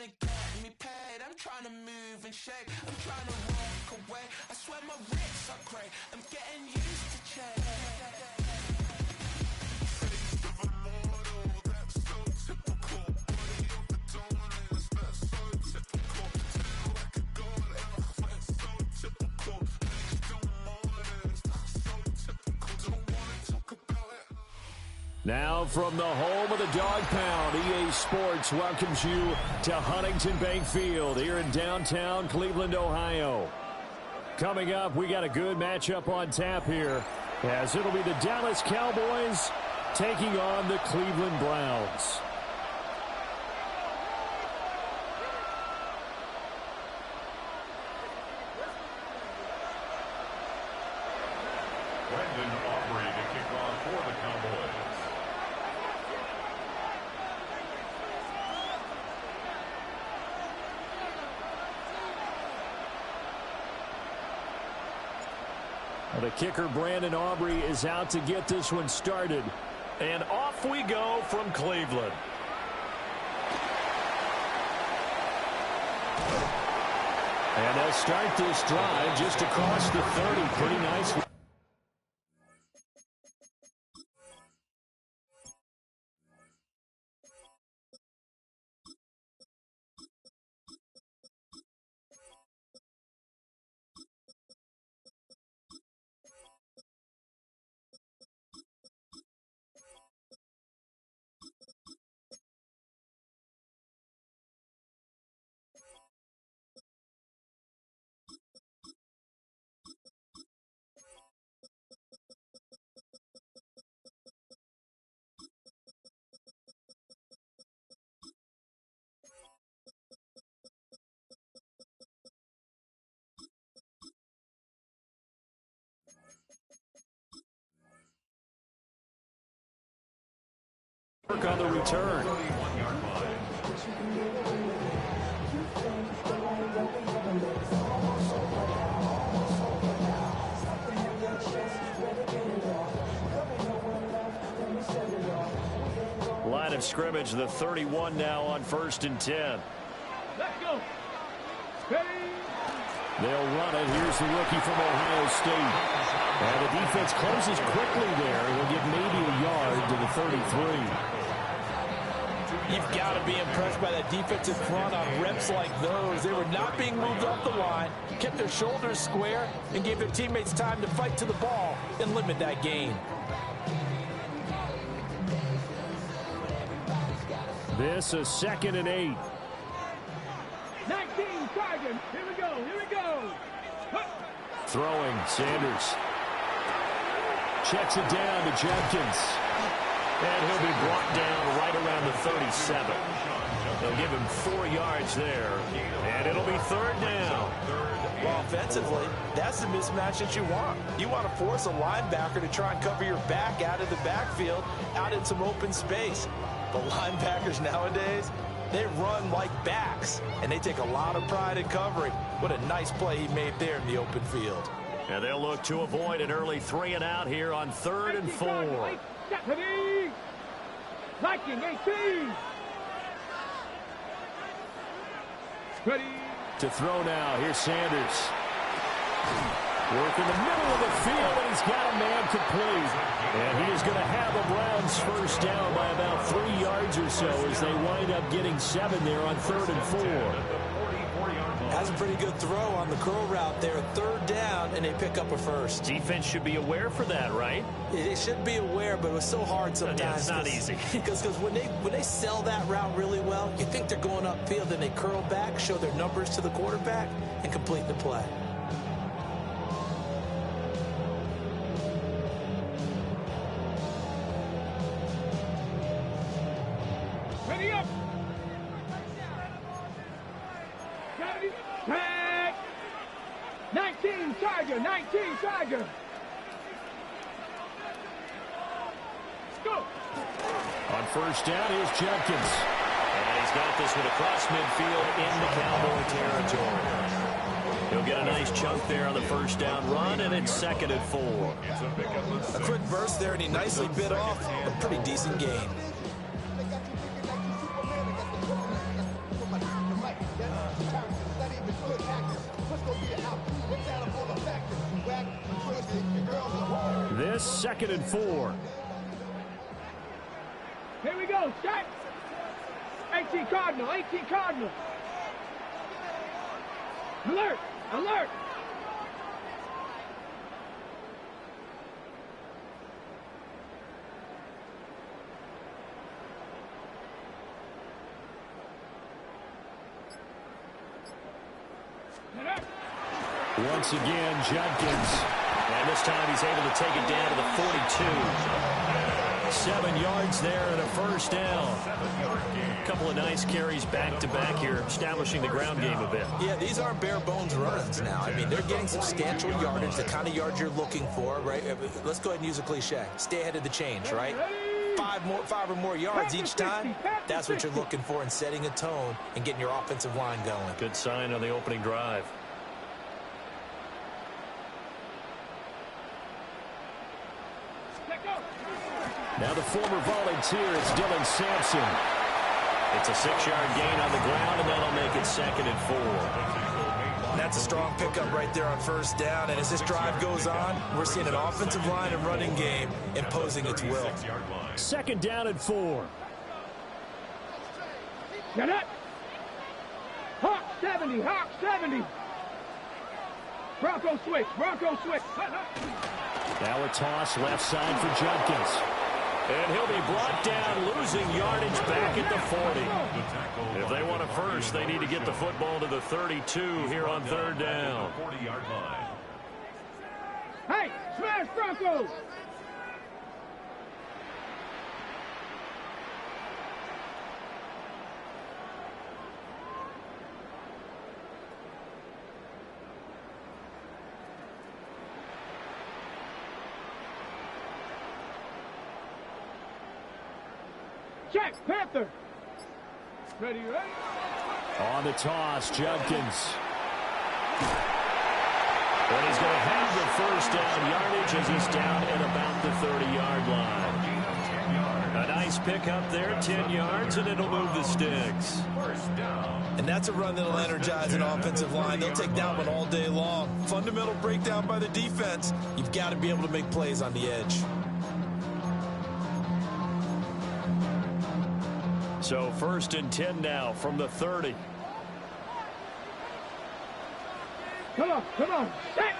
to get me paid. I'm trying to move and shake. I'm trying to walk away. I swear my wrists are great. I'm getting used to change. Face of a model, that's so typical. Body of the darlings, that's so typical. Tail like a god, that's so typical. Legs don't modest, that's so typical. Don't wanna talk about it. Now from the home of the Dog Pound, EA Sports welcomes you to Huntington Bank Field here in downtown Cleveland, Ohio. Coming up, we got a good matchup on tap here, as it'll be the Dallas Cowboys taking on the Cleveland Browns. The kicker, Brandon Aubrey, is out to get this one started. And off we go from Cleveland. And they'll start this drive just across the 30 pretty nicely. Work on the return. Line of scrimmage, the 31 now on 1st and 10. Let's go. Ready. They'll run it. Here's the rookie from Ohio State. And the defense closes quickly there. They'll get maybe a yard to the 33. You've got to be impressed by that defensive front on reps like those. They were not being moved off the line, kept their shoulders square, and gave their teammates time to fight to the ball and limit that gain. This is 2nd and 8. 19 Tigers. Here we go. Here we go. Throwing, Sanders. Checks it down to Jenkins. And he'll be brought down right around the 37. They'll give him 4 yards there. And it'll be 3rd down. Well, offensively, that's the mismatch that you want. You want to force a linebacker to try and cover your back out of the backfield, out in some open space. But linebackers nowadays, they run like backs, and they take a lot of pride in covering. What a nice play he made there in the open field. And they'll look to avoid an early 3 and out here on 3rd and 4. Viking 18. Ready. To throw now. Here's Sanders. Work in the middle of the field, and he's got a man complete. And he is going to have the Browns first down by about 3 yards or so as they wind up getting 7 there on 3rd and 4. That's a pretty good throw on the curl route there. 3rd down, and they pick up a first. Defense should be aware for that, right? They should be aware, but it was so hard sometimes. Yeah, it's not easy. Because when they sell that route really well, you think they're going upfield, and they curl back, show their numbers to the quarterback, and complete the play. Ready up. Tag. 19 Tiger. 19 Tiger. Let's go. On 1st down, here's Jenkins. And he's got this one across midfield into Cowboy territory. He'll get a nice chunk there on the 1st down run, and it's 2nd and 4. A quick burst there, and he nicely bit off a pretty decent gain. this, 2nd and 4. Here we go, set. 18 Cardinal, 18 Cardinal. Alert, alert. Once again, Judkins. And this time he's able to take it down to the 42. 7 yards there and a first down. A couple of nice carries back-to-back here, establishing the ground game a bit. Yeah, these aren't bare-bones runs now. I mean, they're getting substantial yardage, the kind of yards you're looking for, right? Let's go ahead and use a cliche. Stay ahead of the change, right? 5 or more yards each time. That's what you're looking for in setting a tone and getting your offensive line going. Good sign on the opening drive. Now the former volunteer, it's Dylan Sampson. It's a 6-yard gain on the ground, and that'll make it 2nd and 4. That's a strong pickup right there on first down, and as this drive goes on, we're seeing an offensive line and running game imposing its will. 2nd down and 4. Get up. Hawk 70, Hawk 70. Bronco switch, Bronco switch. Now a toss left side for Judkins. And he'll be brought down, losing yardage back at the 40. If they want a first, they need to get the football to the 32 here on 3rd down. Hey, smash Broncos! Check, Panther. Ready, ready? On the toss, Judkins. And he's going to have the first down yardage as he's down at about the 30-yard line. A nice pickup there, 10 yards, and it'll move the sticks. And that's a run that'll energize an offensive line. They'll take that one all day long. Fundamental breakdown by the defense. You've got to be able to make plays on the edge. So 1st and 10 now from the 30. Come on, come on. Set.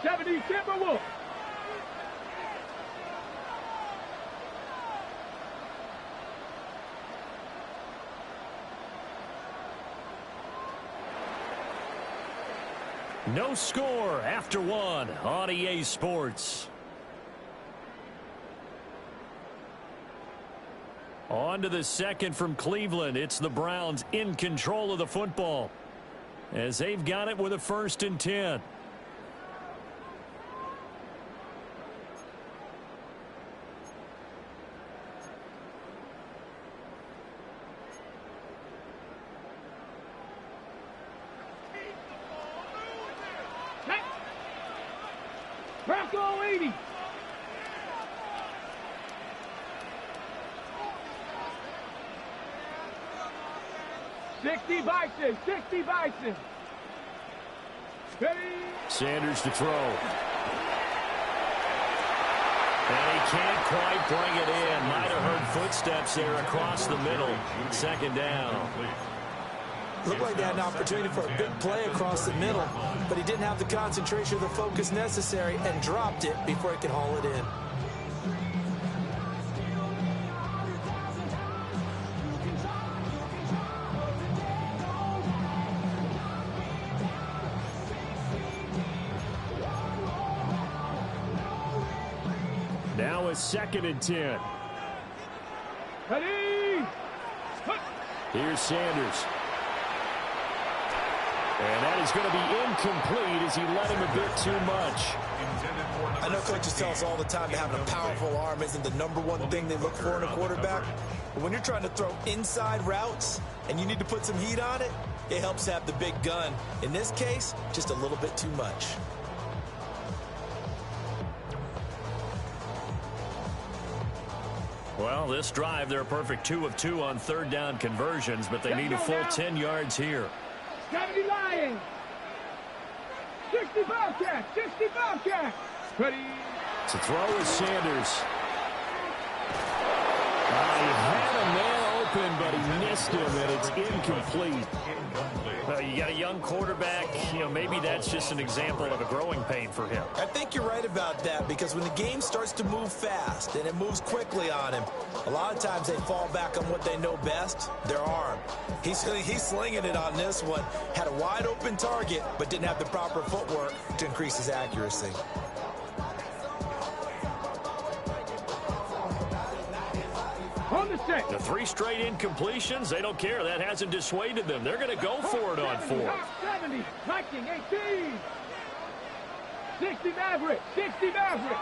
70 Timberwolf. No score after 1 on EA Sports. On to the 2nd from Cleveland. It's the Browns in control of the football as they've got it with a 1st and 10. Bronco 80. $60 Bison, $60 Bison. Ready? Sanders to throw. And he can't quite bring it in. Might have heard footsteps there across the middle. 2nd down. Looked like they had an opportunity for a big play across the middle, but he didn't have the concentration or the focus necessary and dropped it before he could haul it in. Now a 2nd and 10. Ready? Here's Sanders. And that is going to be incomplete as he let him a bit too much. I know coaches tell us all the time that having a powerful arm isn't the #1 thing they look for in a quarterback. But when you're trying to throw inside routes and you need to put some heat on it, it helps have the big gun. In this case, just a little bit too much. Well, this drive, they're a perfect 2 of 2 on 3rd down conversions, but they need a full 10 yards here. 70 Lions. 60 Bobcats, 60 Bobcats. Ready? To throw is Sanders. He had a man open, but he missed him, and it's incomplete. Well, you got a young quarterback. Maybe that's just an example of a growing pain for him. I think you're right about that, because when the game starts to move fast and it moves quickly on him, a lot of times they fall back on what they know best, their arm. He's slinging it on this one. Had a wide open target, but didn't have the proper footwork to increase his accuracy. On the set. The 3 straight incompletions, they don't care. That hasn't dissuaded them. They're going to go for it on 4th. 70, Viking 18. 60 Maverick, 60 Maverick.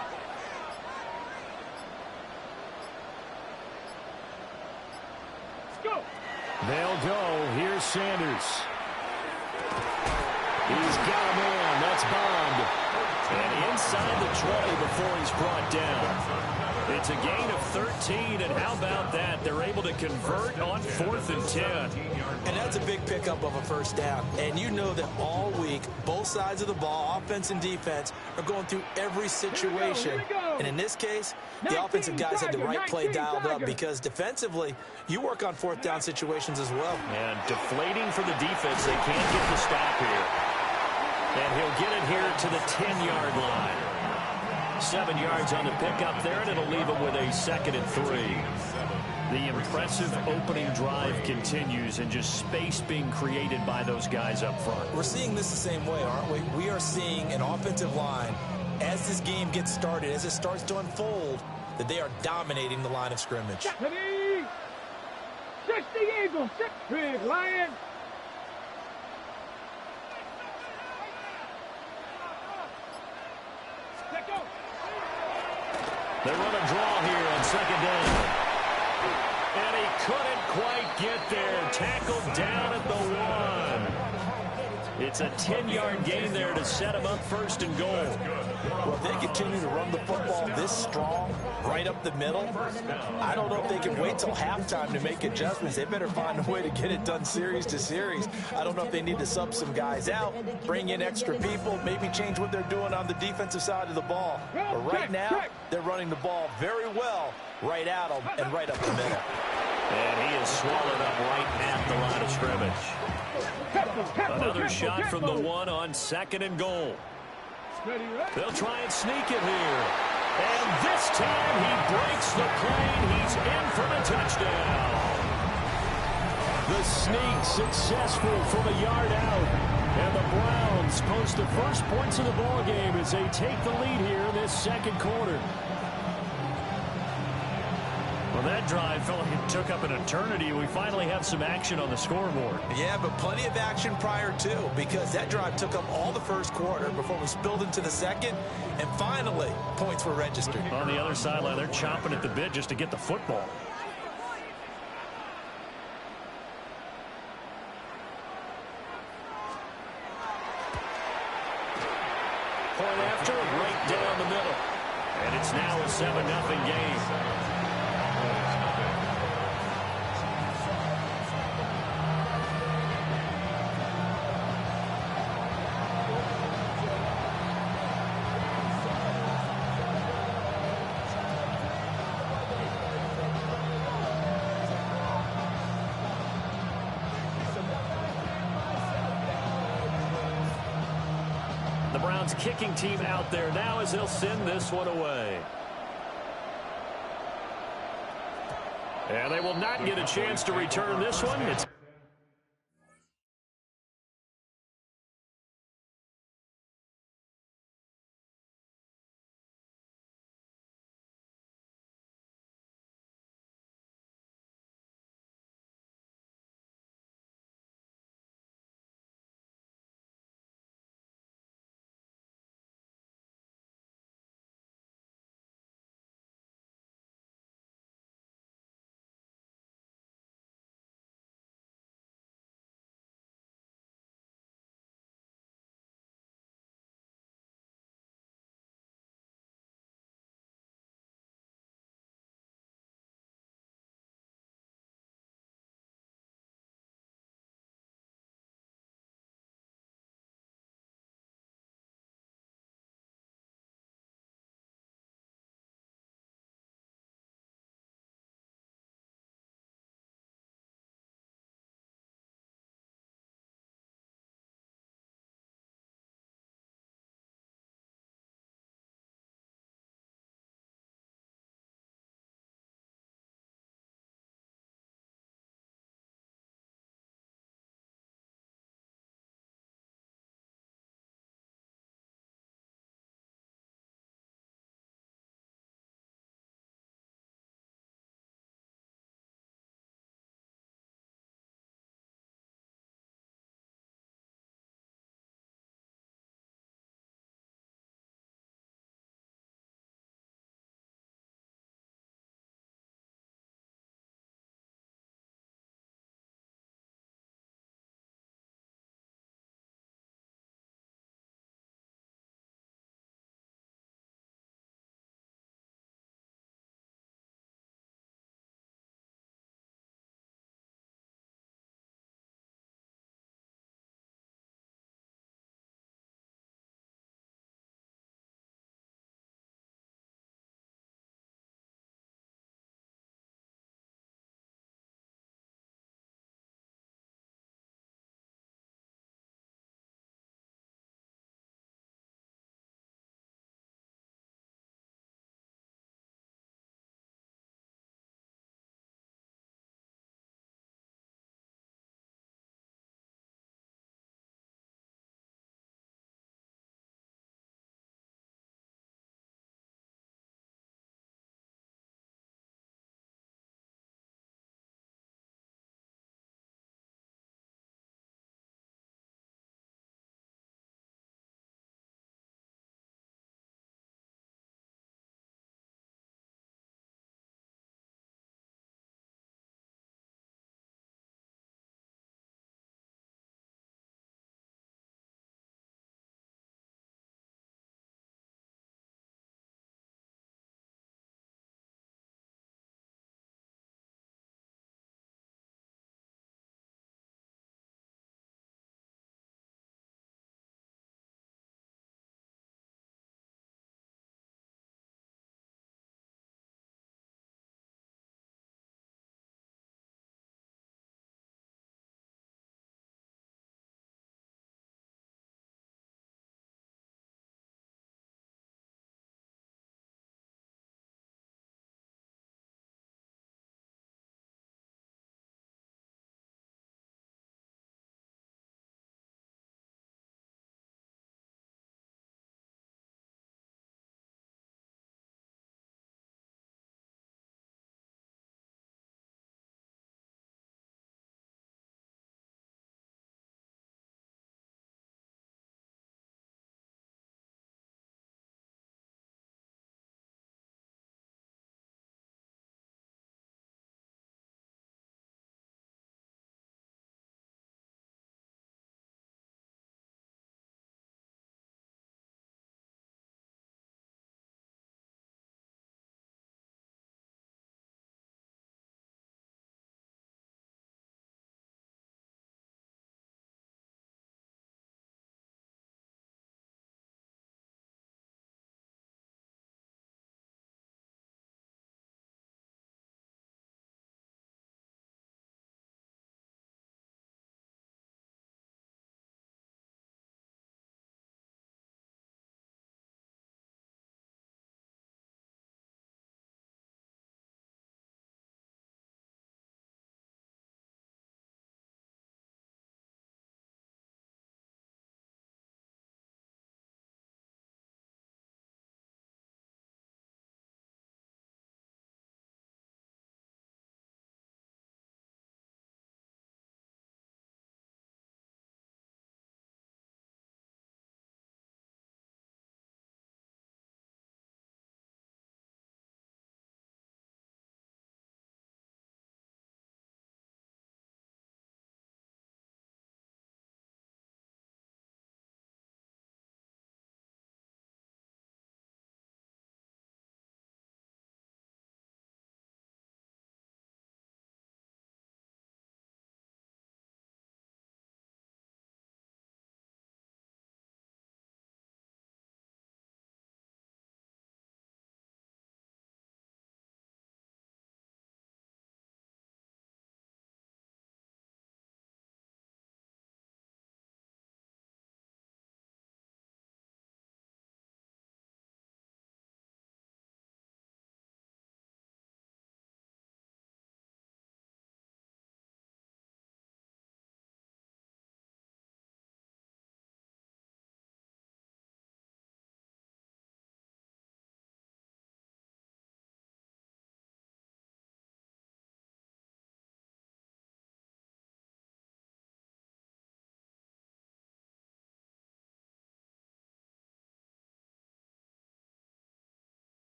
Let's go. They'll go. Here's Sanders. He's got a man. That's Bond. And inside the 20 before he's brought down. It's a gain of 13, and how about that? They're able to convert on 4th and 10. And that's a big pickup of a first down. And you know that all week, both sides of the ball, offense and defense, are going through every situation. And in this case, the offensive guys had the right play dialed up, because defensively, you work on 4th down situations as well. And deflating for the defense. They can't get the stop here. And he'll get it here to the 10-yard line. 7 yards on the pickup there, and it'll leave him with a 2nd and 3. The impressive opening drive continues, and just space being created by those guys up front. We're seeing this the same way, aren't we? We are seeing an offensive line, as this game gets started, as it starts to unfold, that they are dominating the line of scrimmage. 60 Eagles, 6 Big Lion. They run a draw here on 2nd down. And he couldn't quite get there. Tackled down at the 1. It's a 10-yard gain there to set him up 1st and goal. Well, if they continue to run the football this strong, right up the middle, I don't know if they can wait till halftime to make adjustments. They better find a way to get it done series to series. I don't know if they need to sub some guys out, bring in extra people, maybe change what they're doing on the defensive side of the ball. But right now, they're running the ball very well right at them and right up the middle. And he is swallowed up right at the line of scrimmage. Another shot from the 1 on 2nd and goal. They'll try and sneak it here. And this time he breaks the plane. He's in for the touchdown. The sneak successful from a yard out. And the Browns post the first points of the ball game as they take the lead here in this 2nd quarter. Well, that drive felt like it took up an eternity. We finally have some action on the scoreboard. Yeah, but plenty of action prior to, because that drive took up all the 1st quarter before we spilled into the 2nd, and finally, points were registered. On the other sideline, they're chomping at the bit just to get the football. Point after, right down the middle. And it's now a 7-0 game. The Browns kicking team out there now as they'll send this one away. And they will not get a chance to return this one. It's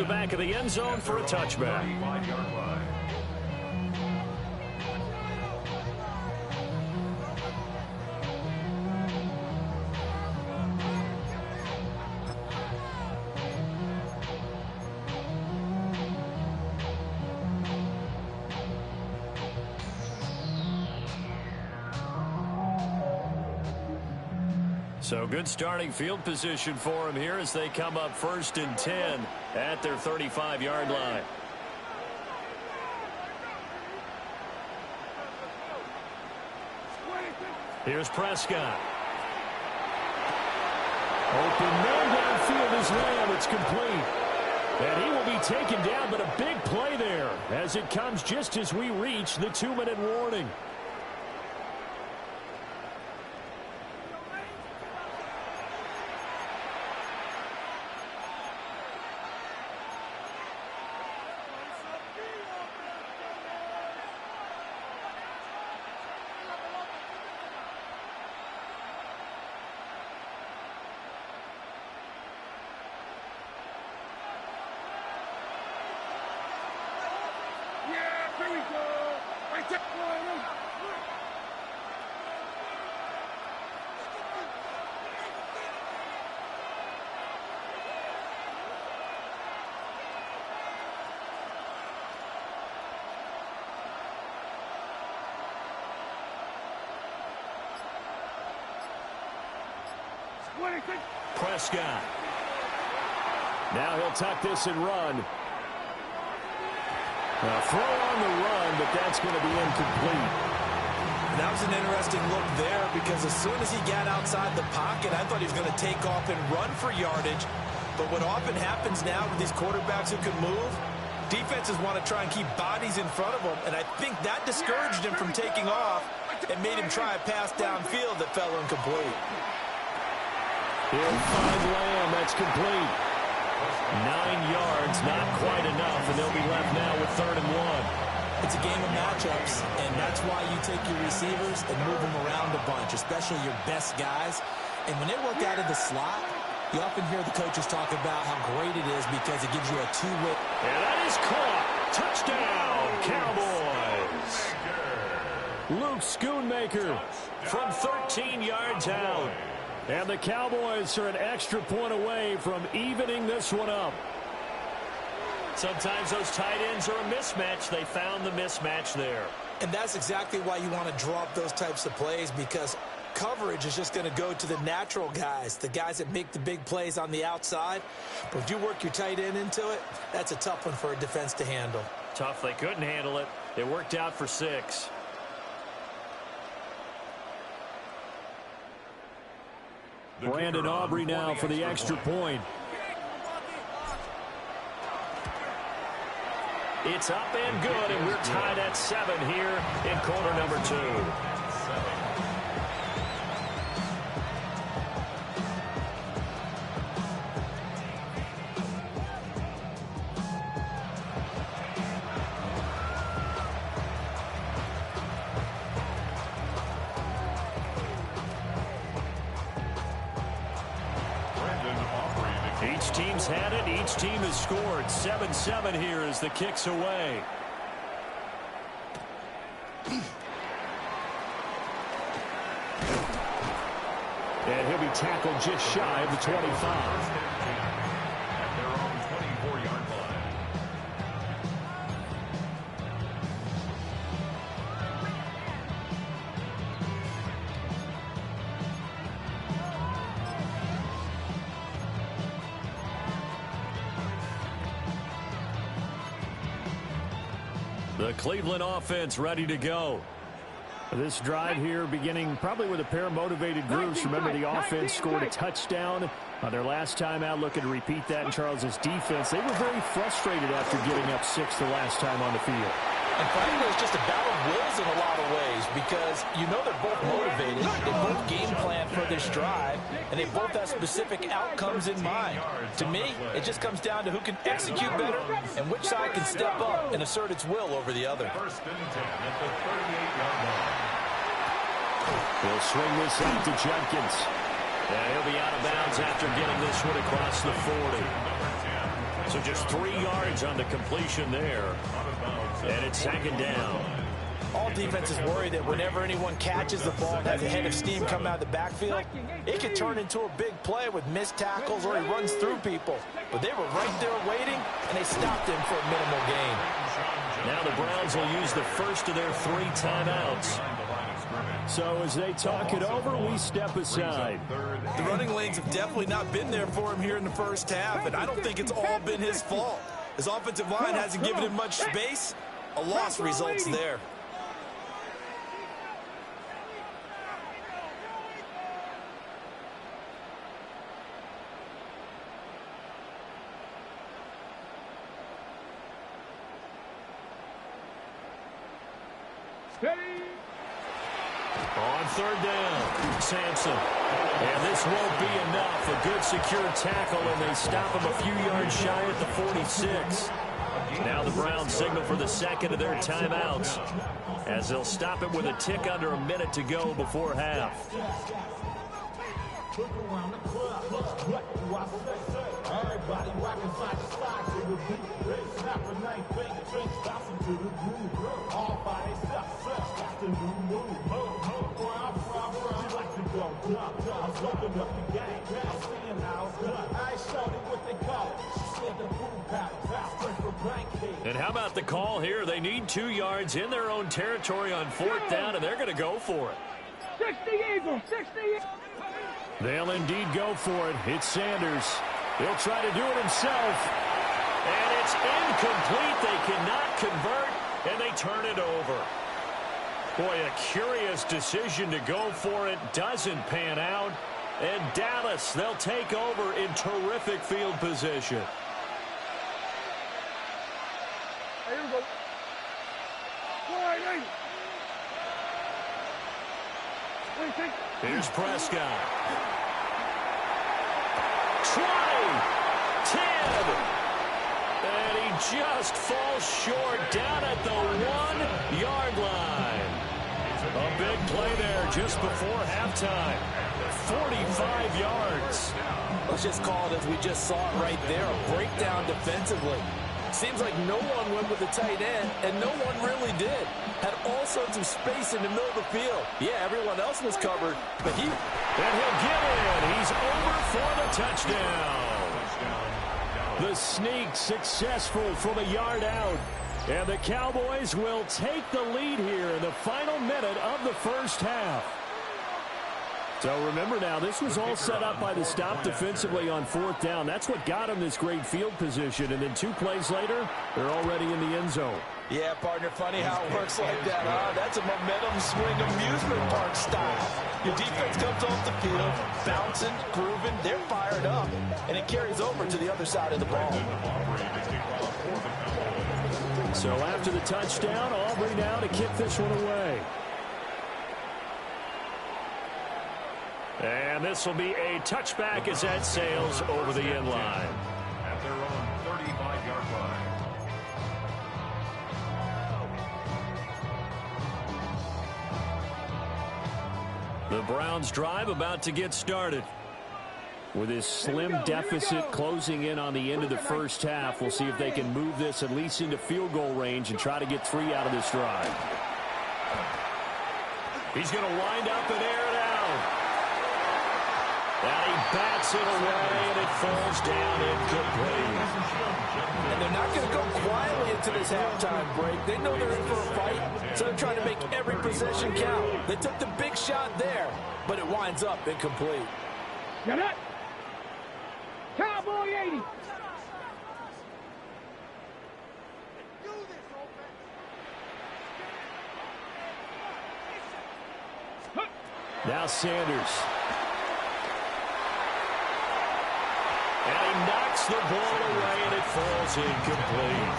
the back of the end zone for a touchback. So good starting field position for him here as they come up 1st and 10 at their 35-yard line. Here's Prescott. Open man downfield is Lamb. It's complete. And he will be taken down, but a big play there as it comes just as we reach the 2-minute warning. Prescott. Now he'll tuck this and run. Throw on the run, but that's going to be incomplete. That was an interesting look there because as soon as he got outside the pocket, I thought he was going to take off and run for yardage. But what often happens now with these quarterbacks who can move, defenses want to try and keep bodies in front of them, and I think that discouraged him from taking off and made him try a pass downfield that fell incomplete. He'll find Lamb. That's complete. 9 yards, not quite enough, and they'll be left now with 3rd and 1. It's a game of matchups, and that's why you take your receivers and move them around a bunch, especially your best guys. And when they work out of the slot, you often hear the coaches talk about how great it is because it gives you a two-way. And that is caught. Touchdown, Cowboys. Luke Schoonmaker from 13 yards out. And the Cowboys are an extra point away from evening this one up. Sometimes those tight ends are a mismatch. They found the mismatch there. And that's exactly why you want to draw up those types of plays, because coverage is just going to go to the natural guys, the guys that make the big plays on the outside. But if you work your tight end into it, that's a tough one for a defense to handle. Tough. They couldn't handle it. It worked out for 6. Brandon Aubrey now for the extra point. It's up and good, and we're tied at 7 here in quarter number 2. Each team's had it. Each team has scored. 7-7 here as the kick's away. And he'll be tackled just shy of the 25. The Cleveland offense ready to go. This drive here beginning probably with a pair of motivated groups. Remember, the offense scored a touchdown on their last time out. Looking to repeat that in Charles's defense. They were very frustrated after giving up 6 the last time on the field. And frankly, it's just a battle of wills in a lot of ways because you know they're both motivated. They both game plan for this drive, and they both have specific outcomes in mind. To me, it just comes down to who can execute better and which side can step up and assert its will over the other. He'll swing this out to Jenkins. And he'll be out of bounds after getting this one across the 40. So just 3 yards on the completion there. And it's second down. All defenses worry that whenever anyone catches the ball and has a head of steam come out of the backfield, it could turn into a big play with missed tackles or he runs through people. But they were right there waiting, and they stopped him for a minimal gain. Now the Browns will use the first of their 3 timeouts. So as they talk it over, we step aside. The running lanes have definitely not been there for him here in the first half, and I don't think it's all been his fault. His offensive line hasn't given him much space. A loss results there. On third down, Sampson. And this won't be enough. A good secure tackle, and they stop him a few yards shy at the 46. Now the Browns signal for the second of their timeouts, as they'll stop it with a tick under a minute to go before half. And how about the call here? They need 2 yards in their own territory on 4th down, and they're going to go for it. 60 Eagles, 60 Eagles. They'll indeed go for it. It's Sanders. He'll try to do it himself. And it's incomplete. They cannot convert, and they turn it over. Boy, a curious decision to go for it. Doesn't pan out. And Dallas, they'll take over in terrific field position. Here we go. Here's Prescott. 20, 10, and he just falls short down at the 1-yard line. A big play there just before halftime. 45 yards. Let's just call it as we just saw it right there, a breakdown defensively. Seems like no one went with the tight end, and no one really did. Had all sorts of space in the middle of the field. Yeah, everyone else was covered, but he... And he'll get in. He's over for the touchdown. The sneak successful from a yard out. And the Cowboys will take the lead here in the final minute of the first half. So remember now, this was all set up by the stop defensively on 4th down. That's what got them this great field position. And then 2 plays later, they're already in the end zone. Yeah, partner, funny how it works like that, huh? That's a momentum swing amusement park style. Your defense comes off the field, bouncing, grooving, they're fired up, and it carries over to the other side of the ball. So after the touchdown, Aubrey now to kick this one away. And this will be a touchback as that sails over the end line. At their own 35-yard line. The Browns drive about to get started. With this slim deficit closing in on the end of the first half, we'll see if they can move this at least into field goal range and try to get 3 out of this drive. He's going to wind up and air it out. And he bats it away, and it falls down incomplete. And they're not going to go quietly into this halftime break. They know they're in for a fight, so they're trying to make every possession count. They took the big shot there, but it winds up incomplete. Got it. Cowboy 80. Now Sanders. And he knocks the ball away, and it falls incomplete.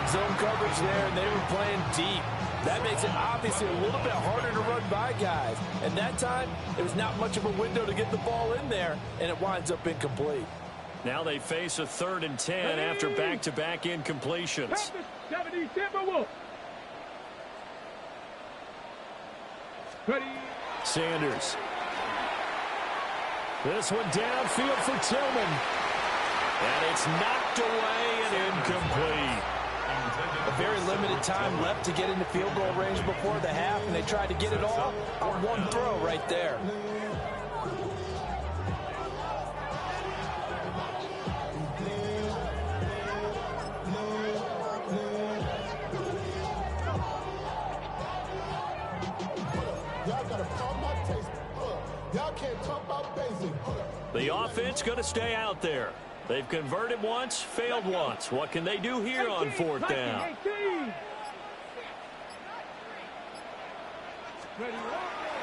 Zone coverage there, and they were playing deep. That makes it obviously a little bit harder to run by guys. And that time, there was not much of a window to get the ball in there, and it winds up incomplete. Now they face a 3rd and 10 after back-to-back incompletions. 70 Timberwolves. Ready. Sanders. This one downfield for Tillman. And it's knocked away and incomplete. A very limited time left to get into field goal range before the half, and they tried to get it all on one throw right there. The offense going to stay out there. They've converted once, failed once. What can they do here on fourth down?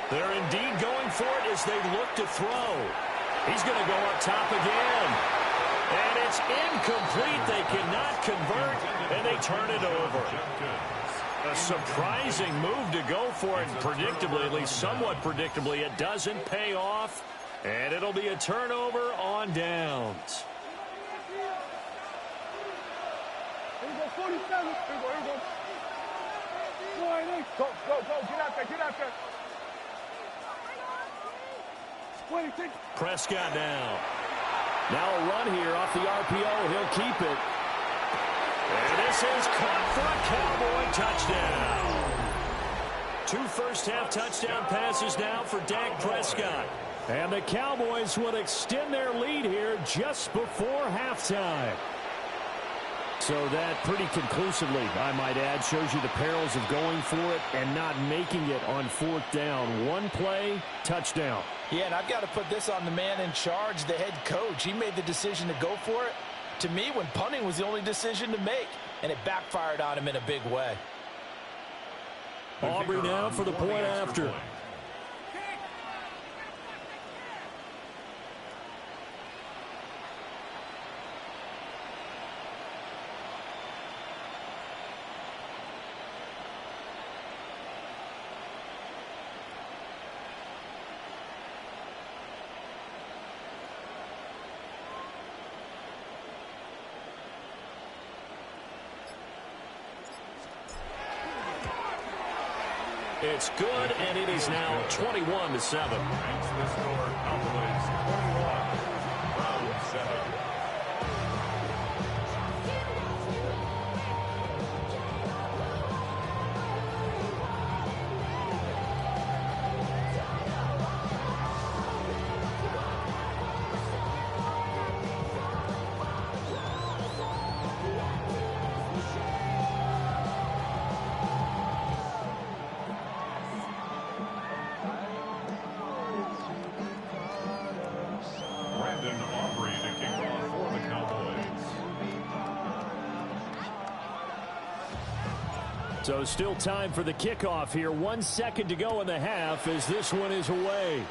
They're indeed going for it as they look to throw. He's going to go up top again. And it's incomplete. They cannot convert, and they turn it over. A surprising move to go for it, and predictably, at least somewhat predictably, it doesn't pay off, and it'll be a turnover on downs. Here we go, 47. Here we go. Go, get out there. 26. Prescott now. Now a run here off the RPO. He'll keep it. And this is caught for a Cowboy touchdown. 2 first-half touchdown passes now for Dak Prescott. And the Cowboys will extend their lead here just before halftime. So that pretty conclusively, I might add, shows you the perils of going for it and not making it on fourth down. One play, touchdown. Yeah, and I've got to put this on the man in charge, the head coach. He made the decision to go for it. To me, when punting was the only decision to make, and it backfired on him in a big way. Aubrey now for the point after. It's good, and it is now 21-7. So still time for the kickoff here. 1 second to go in the half as this one is away.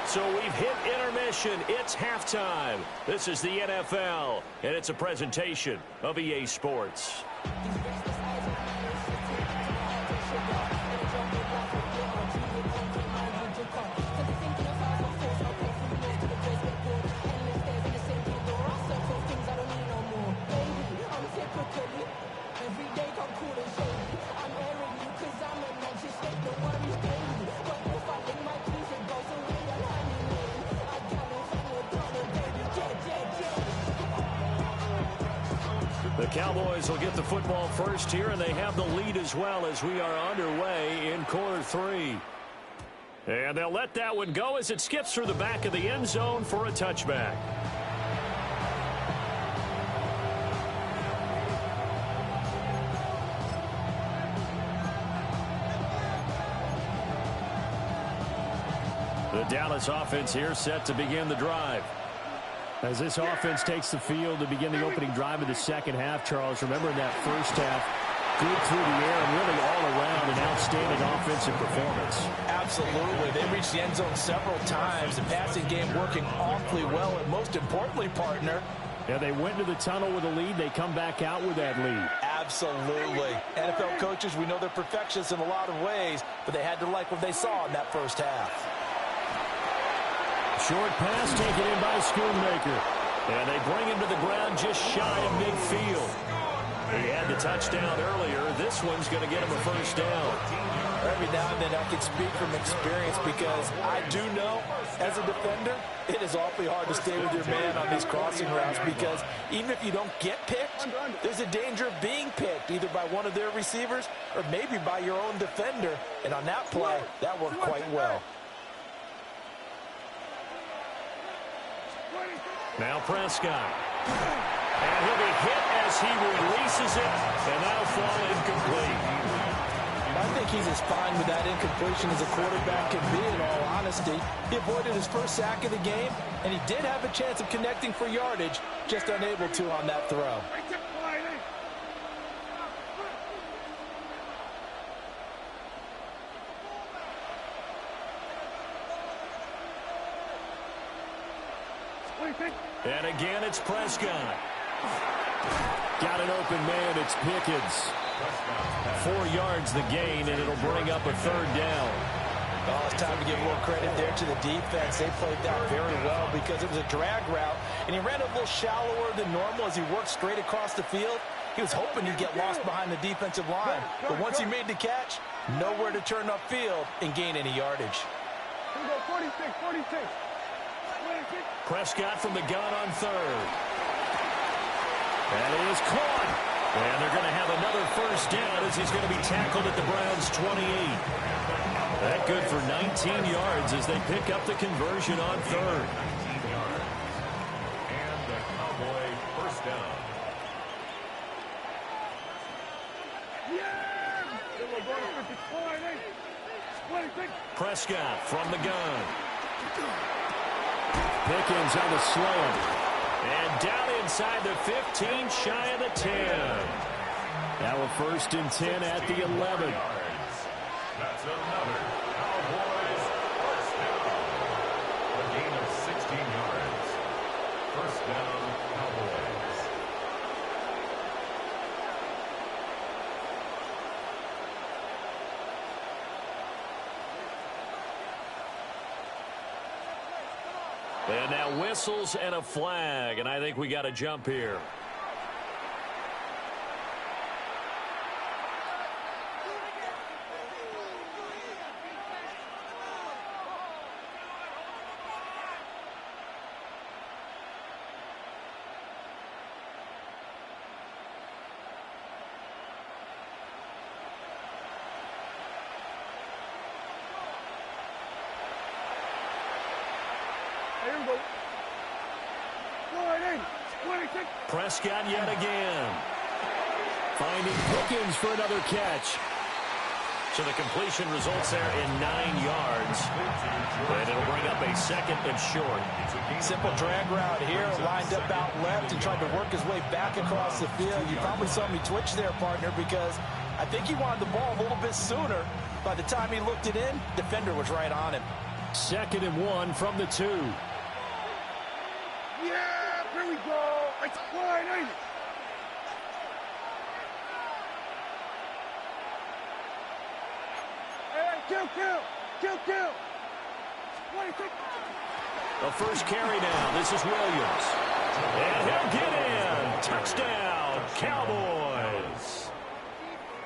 So we've hit intermission. It's halftime. This is the NFL, and it's a presentation of EA Sports. The Cowboys will get the football first here, and they have the lead as well as we are underway in quarter 3. And they'll let that one go as it skips through the back of the end zone for a touchback. The Dallas offense here set to begin the drive. As this offense takes the field to begin the opening drive of the second half, Charles, remember in that first half, good through the air and really all around an outstanding offensive performance. Absolutely. They reached the end zone several times. The passing game working awfully well, and most importantly, partner, yeah, they went to the tunnel with a lead. They come back out with that lead. Absolutely. NFL coaches, we know they're perfectionists in a lot of ways, but they had to like what they saw in that first half. Short pass taken in by Schoonmaker. And they bring him to the ground just shy of midfield. He had the touchdown earlier. This one's going to get him a first down. Every now and then I can speak from experience because I do know as a defender, it is awfully hard to stay with your man on these crossing routes because even if you don't get picked, there's a danger of being picked either by one of their receivers or maybe by your own defender. And on that play, that worked quite well. Now Prescott. And he'll be hit as he releases it, and that'll fall incomplete. I think he's as fine with that incompletion as a quarterback can be, in all honesty. He avoided his first sack of the game, and he did have a chance of connecting for yardage, just unable to on that throw. And again, it's Prescott. Got an open man. It's Pickens. 4 yards the gain, and it'll bring up a third down. Oh, it's time to give more credit there to the defense. They played that very well because it was a drag route, and he ran a little shallower than normal as he worked straight across the field. He was hoping he'd get lost behind the defensive line, but once he made the catch, nowhere to turn upfield and gain any yardage. 46. Prescott from the gun on third. And it is caught. And they're going to have another first down as he's going to be tackled at the Browns' 28. That good for 19 yards as they pick up the conversion on third. And the Cowboy first down. Prescott from the gun. Pickens on the slant. And down inside the 15, shy of the 10. Now a 1st and 10 at the 11. That's another Cowboys first down. A gain of 16 yards. First down, Cowboys. And now whistles and a flag, and I think we got a jump here. Prescott yet again. Finding Pickens for another catch. So the completion results there in 9 yards. And it'll bring up a 2nd and short. Simple drag route here, lined up out left and tried to work his way back across the field. You probably saw me twitch there, partner, because I think he wanted the ball a little bit sooner. By the time he looked it in, defender was right on him. 2nd and 1 from the 2. Yeah, here we go. It's flying, ain't it? Kill. 26. The first carry down. This is Williams. And he'll get in. Touchdown, Cowboys.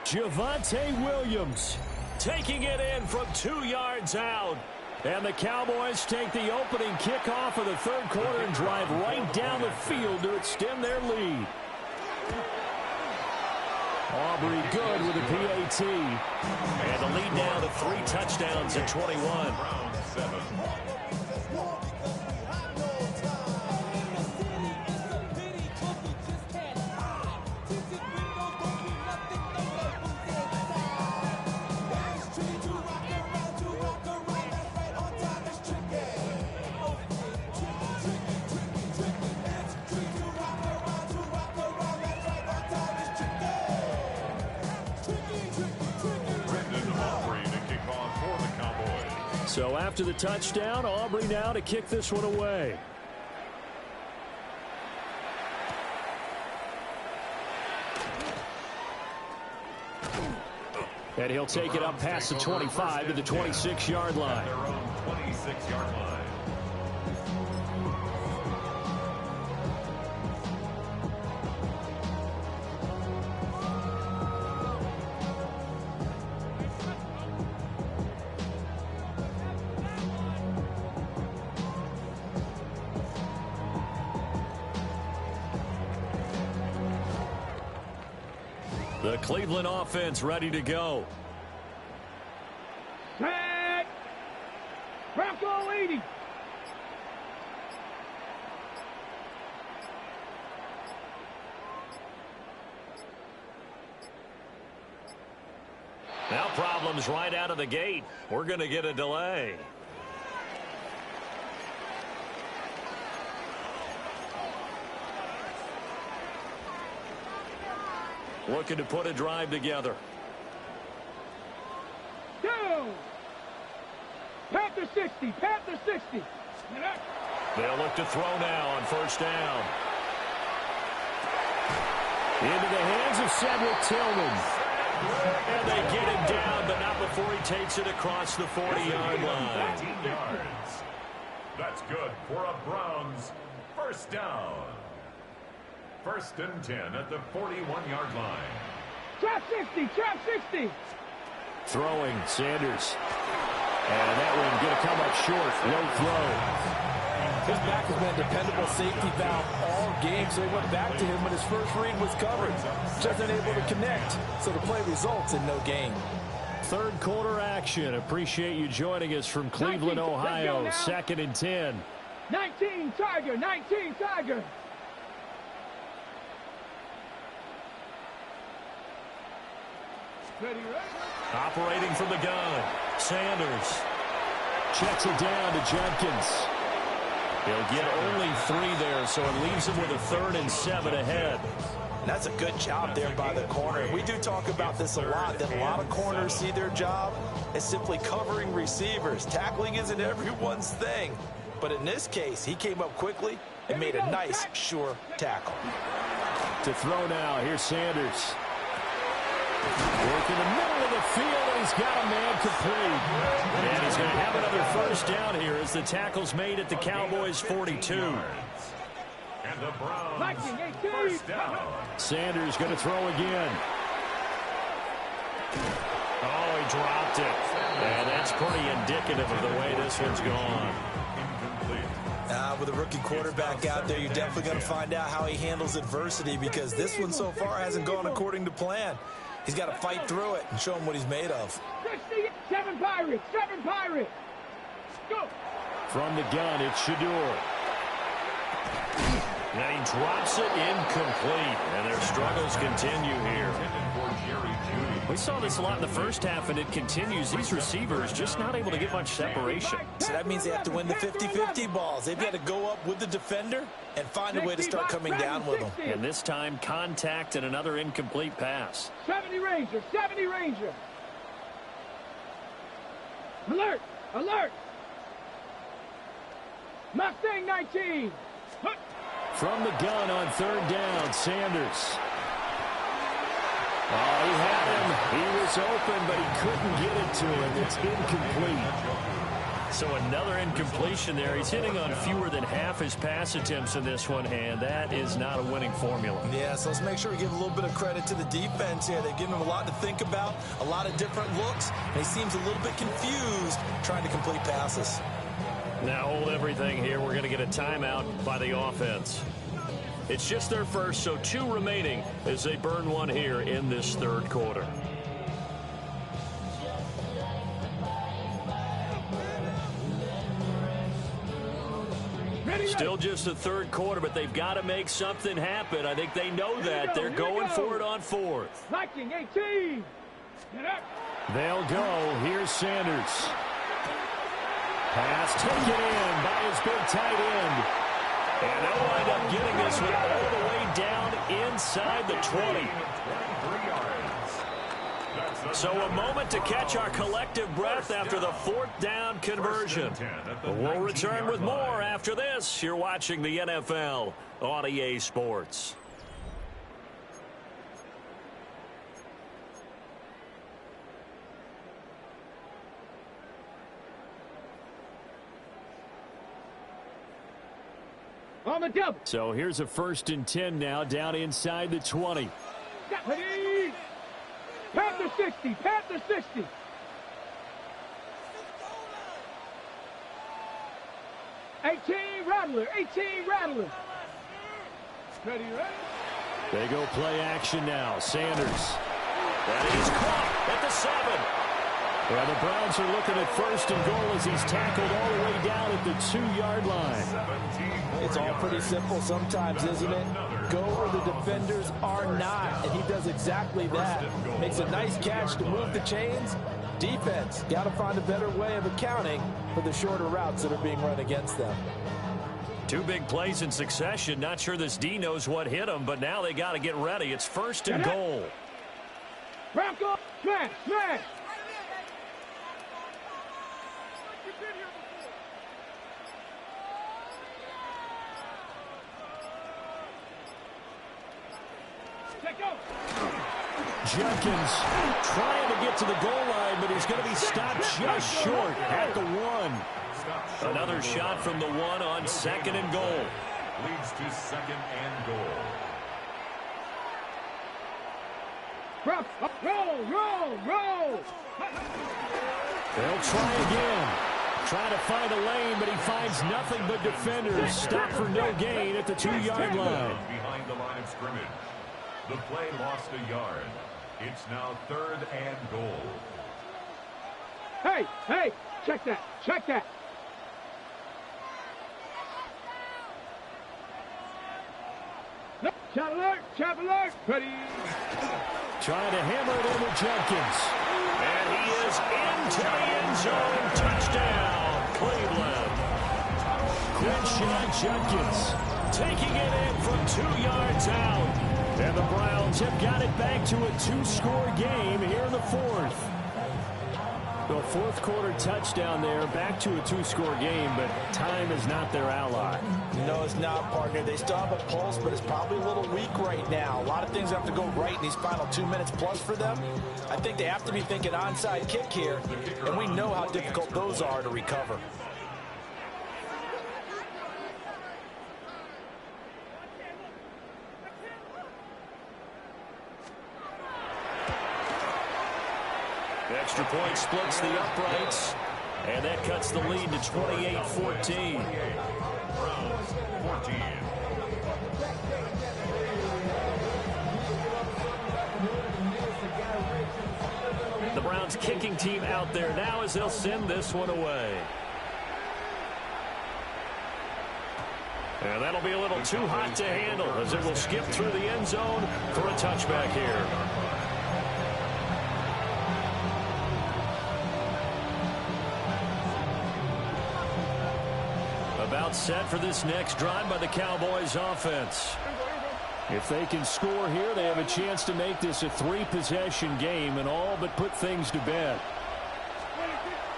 Javonte Williams Taking it in from 2 yards out. And the Cowboys take the opening kickoff of the 3rd quarter and drive right down the field to extend their lead. Aubrey good with a PAT. And the lead now to 3 touchdowns at 21. Round 7. So after the touchdown, Aubrey now to kick this one away. And he'll take it up past the 25 to the 26-yard line. Their own 26-yard line. The Cleveland offense ready to go. Set. Bronco 80. Now problems right out of the gate. We're going to get a delay. Looking to put a drive together. Down. Panther 60. Panther 60. They'll look to throw now on first down. Into the hands of Cedric Tillman. And they get him down, but not before he takes it across the 40-yard line. 15 yards. That's good for a Browns first down. 1st and 10 at the 41-yard line. Trap 60. Trap 60. Throwing, Sanders. And that one going to come up short. Low throw. His back has been a dependable safety valve all game, so he went back to him when his first read was covered. Just unable to connect, so the play results in no gain. Third quarter action. Appreciate you joining us from Cleveland, Ohio. 2nd and 10. 19 Tiger. 19 Tiger. Ready, ready. Operating from the gun. Sanders. Checks it down to Jenkins. He'll get only 3 there, so it leaves him with a 3rd and 7 ahead. And that's a good job there by the corner. We do talk about this a lot, that a lot of corners see their job as simply covering receivers. Tackling isn't everyone's thing. But in this case, he came up quickly and made a nice, sure tackle. To throw now, here's Sanders. Work in the middle of the field, and he's got a man complete. And he's going to have another first down here as the tackle's made at the Cowboys' 42. And the Browns first down. Sanders going to throw again. Oh, he dropped it. And that's pretty indicative of the way this one's gone. With a rookie quarterback out there, you're definitely going to find out how he handles adversity, because this one so far hasn't gone according to plan. He's got to fight through it and show him what he's made of. 7 Pirates. 7 Pirates. Go. From the gun, it's Shador. And he drops it incomplete. And their struggles continue here. We saw this a lot in the first half, and it continues. These receivers just not able to get much separation. So that means they have to win the 50-50 balls. They've got to go up with the defender and find a way to start coming down with them. And this time, contact and another incomplete pass. 70 Ranger. 70 Ranger. Alert. Alert. Mustang 19. From the gun on 3rd down, Sanders. Oh, he had him. He was open, but he couldn't get it to him. It's incomplete. So another incompletion there. He's hitting on fewer than half his pass attempts in this one, and that is not a winning formula. Yeah, so let's make sure we give a little bit of credit to the defense here. They've given him a lot to think about, a lot of different looks, and he seems a little bit confused trying to complete passes. Now hold everything here. We're going to get a timeout by the offense. It's just their first, so 2 remaining as they burn one here in this 3rd quarter. Still just the 3rd quarter, but they've got to make something happen. I think they know that. They're going for it on 4th. Viking 18. They'll go. Here's Sanders. Pass taken in by his big tight end. And they'll wind up getting this one all the way down inside the 20. So a moment to catch our collective breath after the 4th down conversion. We'll return with more after this. You're watching the NFL on EA Sports. On the double. So here's a 1st and 10 now, down inside the 20. Ready. Panther 60. Panther 60. Rattler. 18 Rattler. Ready, ready. They go play action now. Sanders. And he's caught at the 7. Well, the Browns are looking at first and goal as he's tackled all the way down at the 2-yard line. It's all pretty simple sometimes, isn't it? Go where the defenders are not, and he does exactly that. Makes a nice catch to move the chains. Defense, got to find a better way of accounting for the shorter routes that are being run against them. 2 big plays in succession. Not sure this D knows what hit him, but now they got to get ready. It's first and goal. Bronco, smash, smash. Jenkins trying to get to the goal line, but he's going to be stopped just short at the 1. Another shot from the 1 on second and goal. Leads to second and goal. Roll. They'll try again. Trying to find a lane, but he finds nothing but defenders. Stop for no gain at the 2-yard line. Behind the line of scrimmage. The play lost a yard. It's now third and goal. Hey, check that. No, shot alert, ready. Trying to hammer it over Jenkins. And he is into the end zone. Touchdown, Cleveland. Crenshaw Jenkins taking it in from 2 yards out. And the Browns have got it back to a 2-score game here in the 4th. The 4th quarter touchdown there, back to a 2-score game, but time is not their ally. No, it's not, partner. They still have a pulse, but it's probably a little weak right now. A lot of things have to go right in these final 2 minutes plus for them. I think they have to be thinking onside kick here, and we know how difficult those are to recover. Extra point splits the uprights, and that cuts the lead to 28-14. Browns 14. The Browns kicking team out there now as they'll send this one away. And that'll be a little too hot to handle as it will skip through the end zone for a touchback here. About set for this next drive by the Cowboys offense. If they can score here, they have a chance to make this a 3-possession game and all but put things to bed.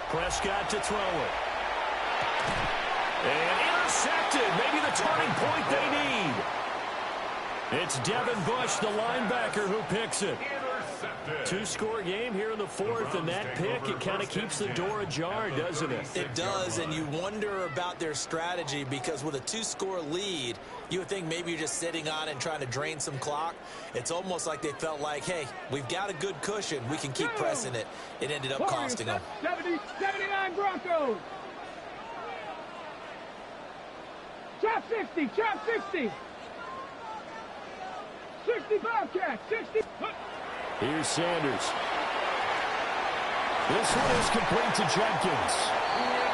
Prescott to throw it. And intercepted. Maybe the turning point they need. It's Devin Bush, the linebacker, who picks it. 2-score game here in the 4th, and that pick, it kind of keeps the door ajar, doesn't it? It does, and you wonder about their strategy because with a 2-score lead, you would think maybe you're just sitting on and trying to drain some clock. It's almost like they felt like, hey, we've got a good cushion. We can keep pressing it. It ended up costing them. 79 Broncos. Chop 60. 60 Bobcats. 60. Here's Sanders. This one is complete to Jenkins.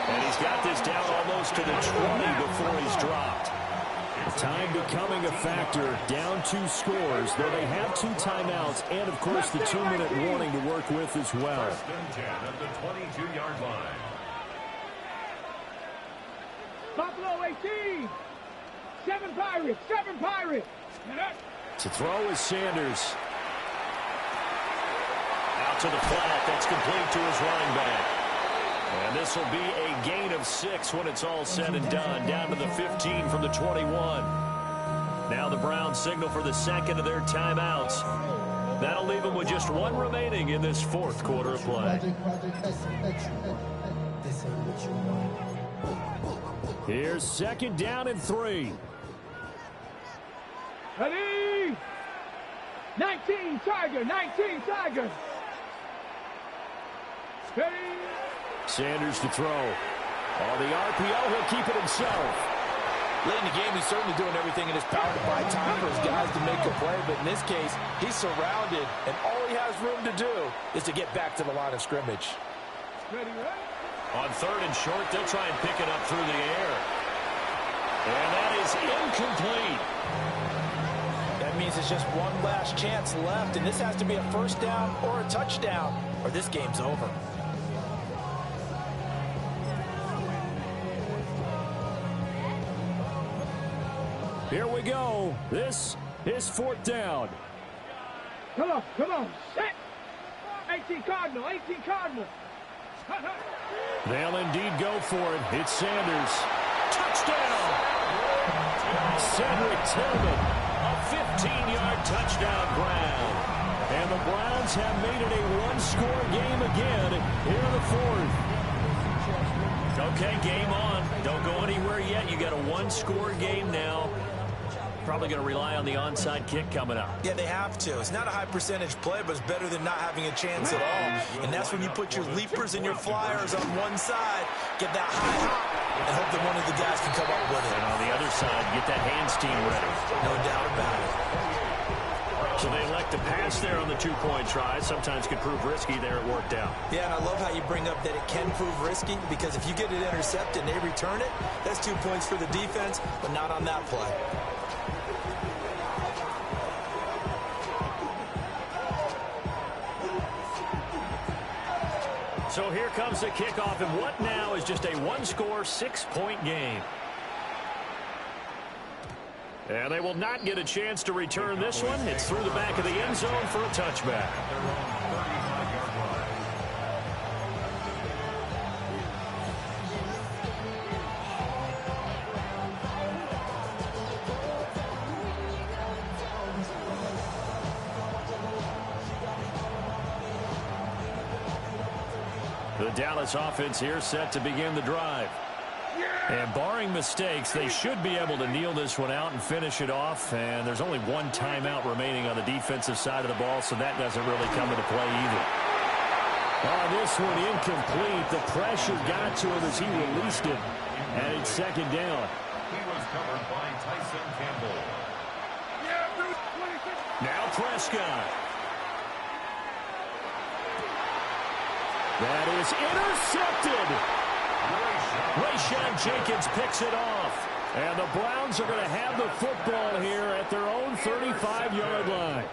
And he's got this down almost to the 20 before he's dropped. Time becoming a factor, down 2 scores, though they have 2 timeouts and, of course, the 2-minute warning to work with as well. First and 10 at the 22-yard line. Buffalo 18. 7 Pirates. To throw is Sanders. Out to the flat. That's complete to his running back. And this will be a gain of 6 when it's all said and done. Down to the 15 from the 21. Now the Browns signal for the second of their timeouts. That'll leave them with just 1 remaining in this 4th quarter of play. Here's 2nd down and 3. Ready? 19 Tiger. Sanders to throw. On the RPO, he'll keep it himself. Late in the game, he's certainly doing everything in his power to buy time for his guys to make a play, but in this case, he's surrounded, and all he has room to do is to get back to the line of scrimmage. On 3rd and short, they'll try and pick it up through the air. And that is incomplete. That means it's just one last chance left, and this has to be a first down or a touchdown, or this game's over. Here we go. This is 4th down. Come on, come on. Set. 18 Cardinal, 18 Cardinal. They'll indeed go for it. It's Sanders. Touchdown! Cedric Tillman. A 15-yard touchdown grab. And the Browns have made it a one-score game again here in the 4th. Okay, game on. Don't go anywhere yet. You got a one-score game now. Probably going to rely on the onside kick coming up. Yeah, they have to. It's not a high percentage play, but it's better than not having a chance at all. And that's when you put your leapers and your flyers on one side, get that high hop, and hope that one of the guys can come up with it. And on the other side, get that hands team ready. No doubt about it. So they elect to pass there on the two-point try. Sometimes could prove risky. There it worked out. Yeah, and I love how you bring up that it can prove risky, because if you get it intercepted and they return it, that's 2 points for the defense, but not on that play. So here comes the kickoff, and what now is just a one-score, 6-point game. And they will not get a chance to return this one. It's through the back of the end zone for a touchback. The Dallas offense here set to begin the drive. And barring mistakes, they should be able to kneel this one out and finish it off. And there's only one timeout remaining on the defensive side of the ball, so that doesn't really come into play either. Oh, this one incomplete. The pressure got to him as he released it. And it's 2nd down. He was covered by Tyson Campbell. Now Prescott. That is intercepted. Rayshon Jenkins picks it off. And the Browns are going to have the football here at their own 35-yard line.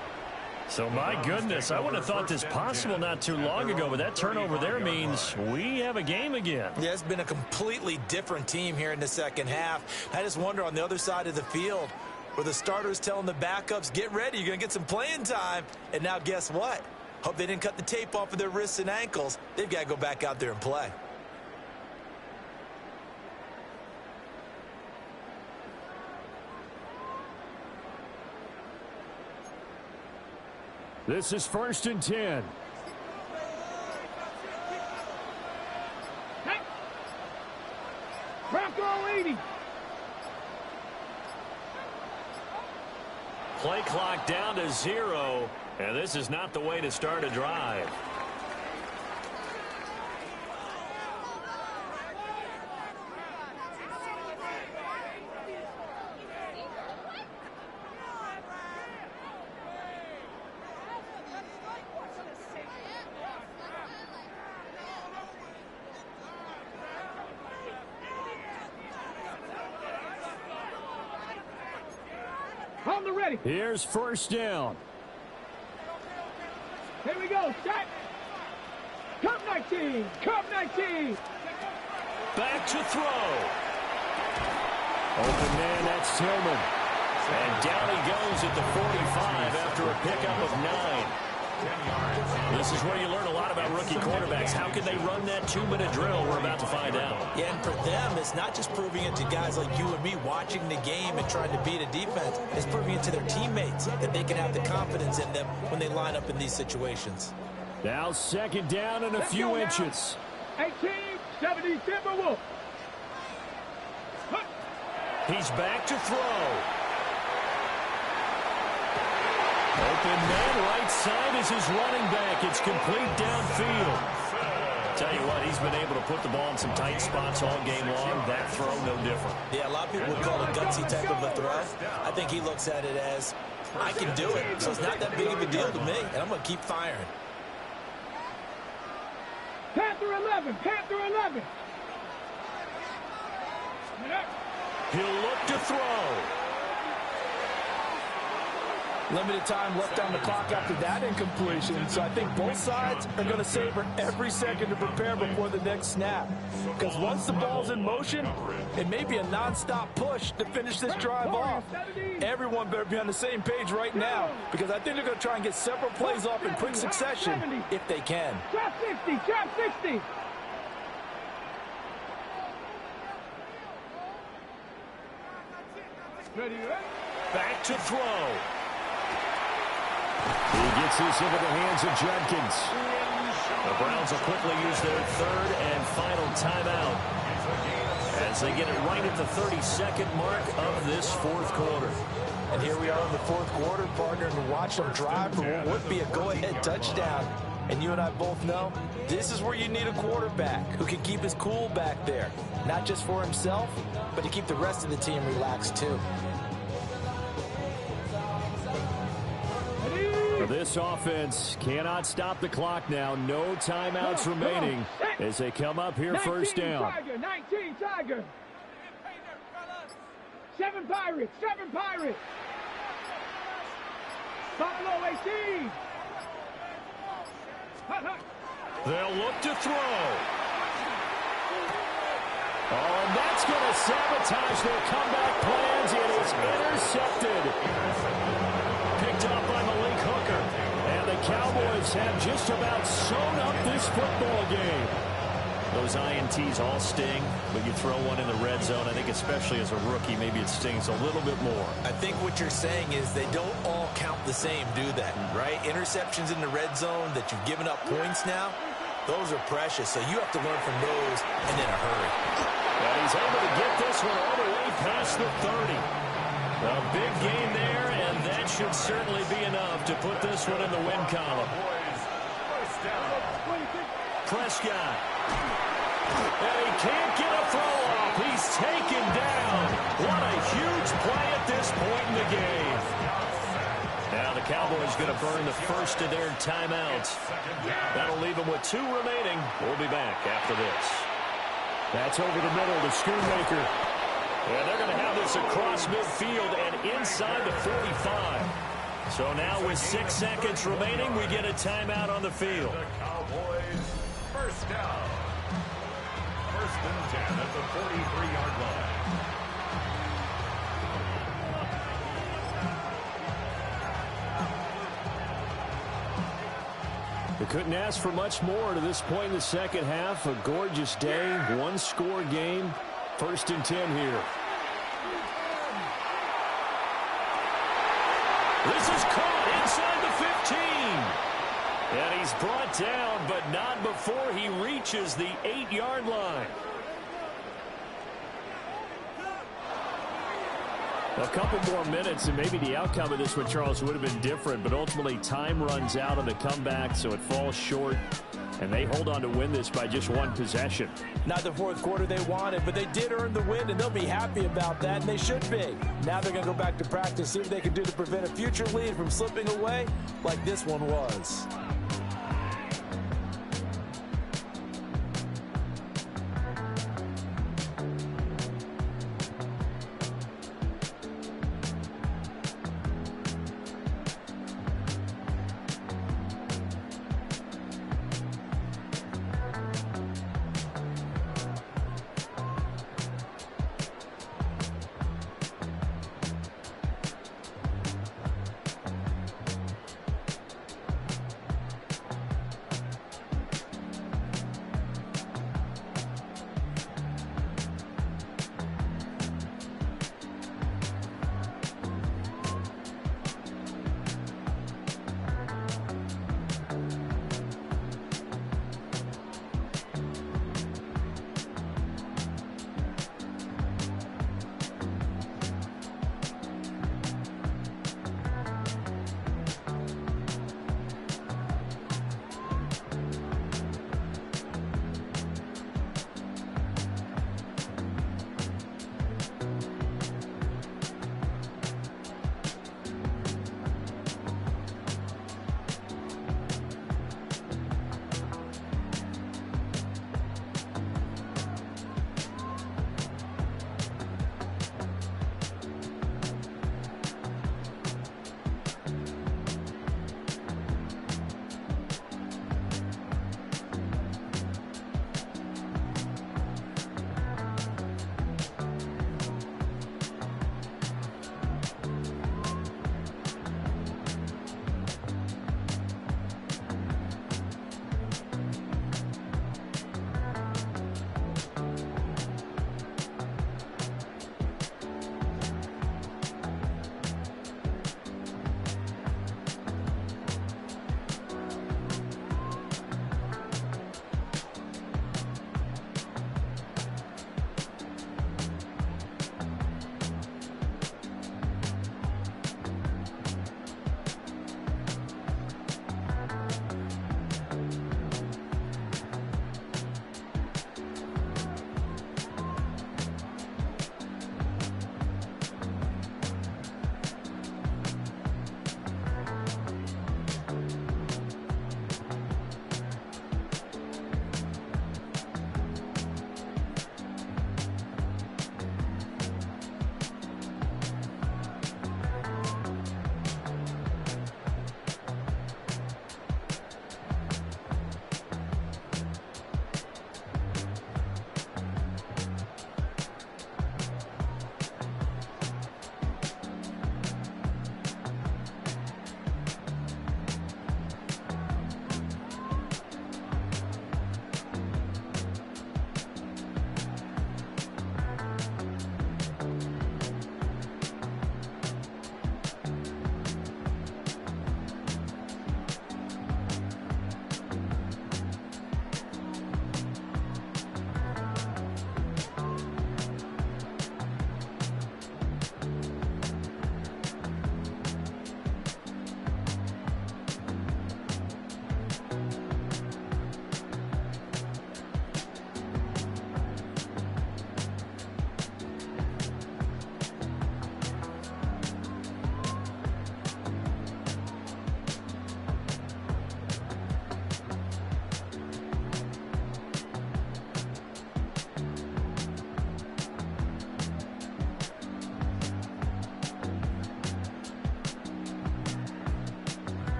So, my goodness, I would have thought this possible not too long ago, but that turnover there means we have a game again. Yeah, it's been a completely different team here in the second half. I just wonder on the other side of the field where the starters telling the backups, get ready, you're going to get some playing time. And now guess what? Hope they didn't cut the tape off of their wrists and ankles. They've got to go back out there and play. This is 1st and 10. Hey. Bronco 80. Play clock down to 0, and this is not the way to start a drive. On the ready. Here's 1st down. Here we go. Set. Cup 19. Cup 19. Back to throw. Open man, that's Tillman. And down he goes at the 45 after a pickup of 9. This is where you learn a lot about rookie quarterbacks. How can they run that 2-minute drill? We're about to find out. Yeah, and for them, it's not just proving it to guys like you and me watching the game and trying to beat a defense. It's proving it to their teammates that they can have the confidence in them when they line up in these situations. Now 2nd down and a few inches. 18-70 Timberwolves. He's back to throw. Open man, right side is his running back. It's complete downfield. Tell you what, he's been able to put the ball in some tight spots all game long. That throw, no different. Yeah, a lot of people would call it a gutsy type of a throw. I think he looks at it as, I can do it, so it's not that big of a deal to me, and I'm going to keep firing. Panther 11, Panther 11. He'll look to throw. Limited time left on the clock after that incompletion, so I think both sides are going to savor every second to prepare before the next snap. Because once the ball's in motion, it may be a non-stop push to finish this drive off. Everyone better be on the same page right now, because I think they're going to try and get several plays off in quick succession if they can. Drop 60, drop 60. Back to throw. He gets this into the hands of Judkins. The Browns will quickly use their third and final timeout as they get it right at the 32nd mark of this fourth quarter. And here we are in the fourth quarter, partner, and watch them drive for what would be a go-ahead touchdown. And you and I both know this is where you need a quarterback who can keep his cool back there. Not just for himself, but to keep the rest of the team relaxed too. This offense cannot stop the clock now. No timeouts remaining as they come up here first down. Tiger, 19 Tiger. 7 Pirates, 7 Pirates. Buffalo 18. Hot, hot. They'll look to throw. Oh, and that's going to sabotage their comeback plans. It is intercepted. Picked up by Malik Hooker. And the Cowboys have just about sewn up this football game. Those INTs all sting, but you throw one in the red zone. I think especially as a rookie, maybe it stings a little bit more. I think what you're saying is they don't all count the same, do they? Right? Interceptions in the red zone that you've given up points now, those are precious. So you have to learn from those and in a hurry. And he's able to get this one all the way past the 30. A big gain there, and that should certainly be enough to put this one in the win column. Prescott. And he can't get a throw off. He's taken down. What a huge play at this point in the game. Now the Cowboys going to burn the first of their timeouts. That'll leave them with 2 remaining. We'll be back after this. That's over the middle to Schoonmaker. And they're going to have this across midfield and inside the 45. So now with 6 seconds remaining, we get a timeout on the field. The Cowboys, first down. First and 10 at the 43-yard line. They couldn't ask for much more to this point in the second half. A gorgeous day, 1-score game. First and 10 here. This is caught inside the 15. And he's brought down, but not before he reaches the 8-yard line. A couple more minutes, and maybe the outcome of this one, Charles, would have been different. But ultimately, time runs out on the comeback, so it falls short. And they hold on to win this by just 1 possession. Not the fourth quarter they wanted, but they did earn the win, and they'll be happy about that, and they should be. Now they're going to go back to practice, see what they can do to prevent a future lead from slipping away like this one was.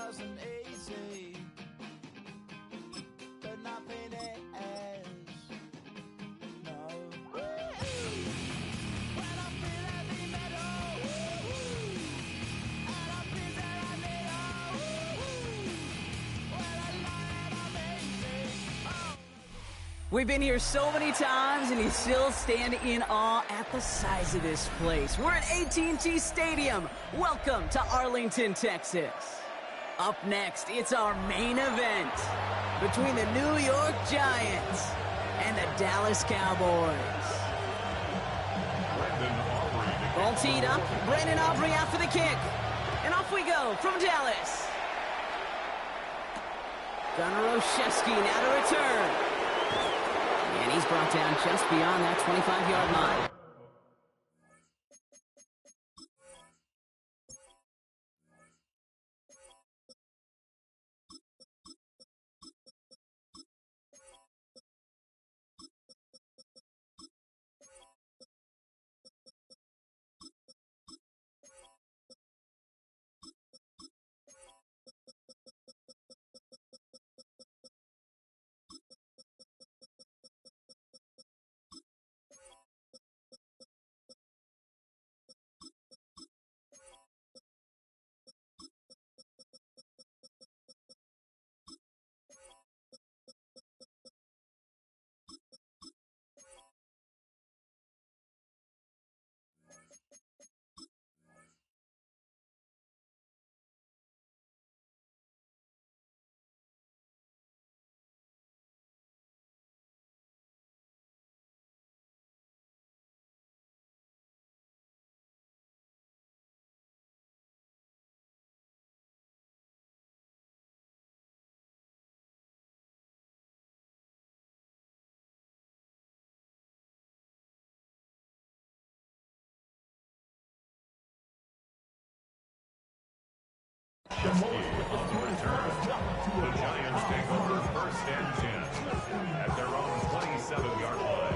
wasn't easy, but nothing is. No. When I feel heavy metal, and I feel that I need when I lie and I'm easy. We've been here so many times, and you still stand in awe at the size of this place. We're at AT&T Stadium. Welcome to Arlington, Texas. Up next, it's our main event between the New York Giants and the Dallas Cowboys. Ball teed up. Brandon Aubrey out for the kick. And off we go from Dallas. Gunnar Olszewski now to return. And he's brought down just beyond that 25-yard line. On return, the Giants take over 1st and 10 at their own 27-yard line.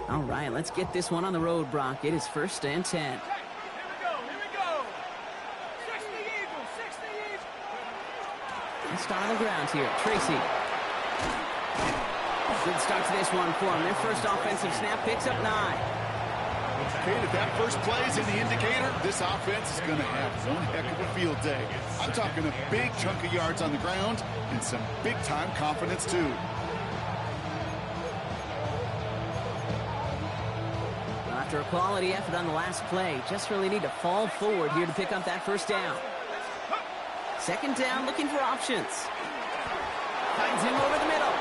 All right, let's get this one on the road, Brock. It is 1st and 10. Here we go. 60 Eagles, 60 Eagles. Let's start on the ground here. Tracy. Good start to this one for them. Their first offensive snap picks up 9. Okay, if that first play is in the indicator, this offense is going to have one heck of a field day. I'm talking a big chunk of yards on the ground and some big-time confidence, too. After a quality effort on the last play, just really need to fall forward here to pick up that first down. 2nd down, looking for options. Finds him over the middle.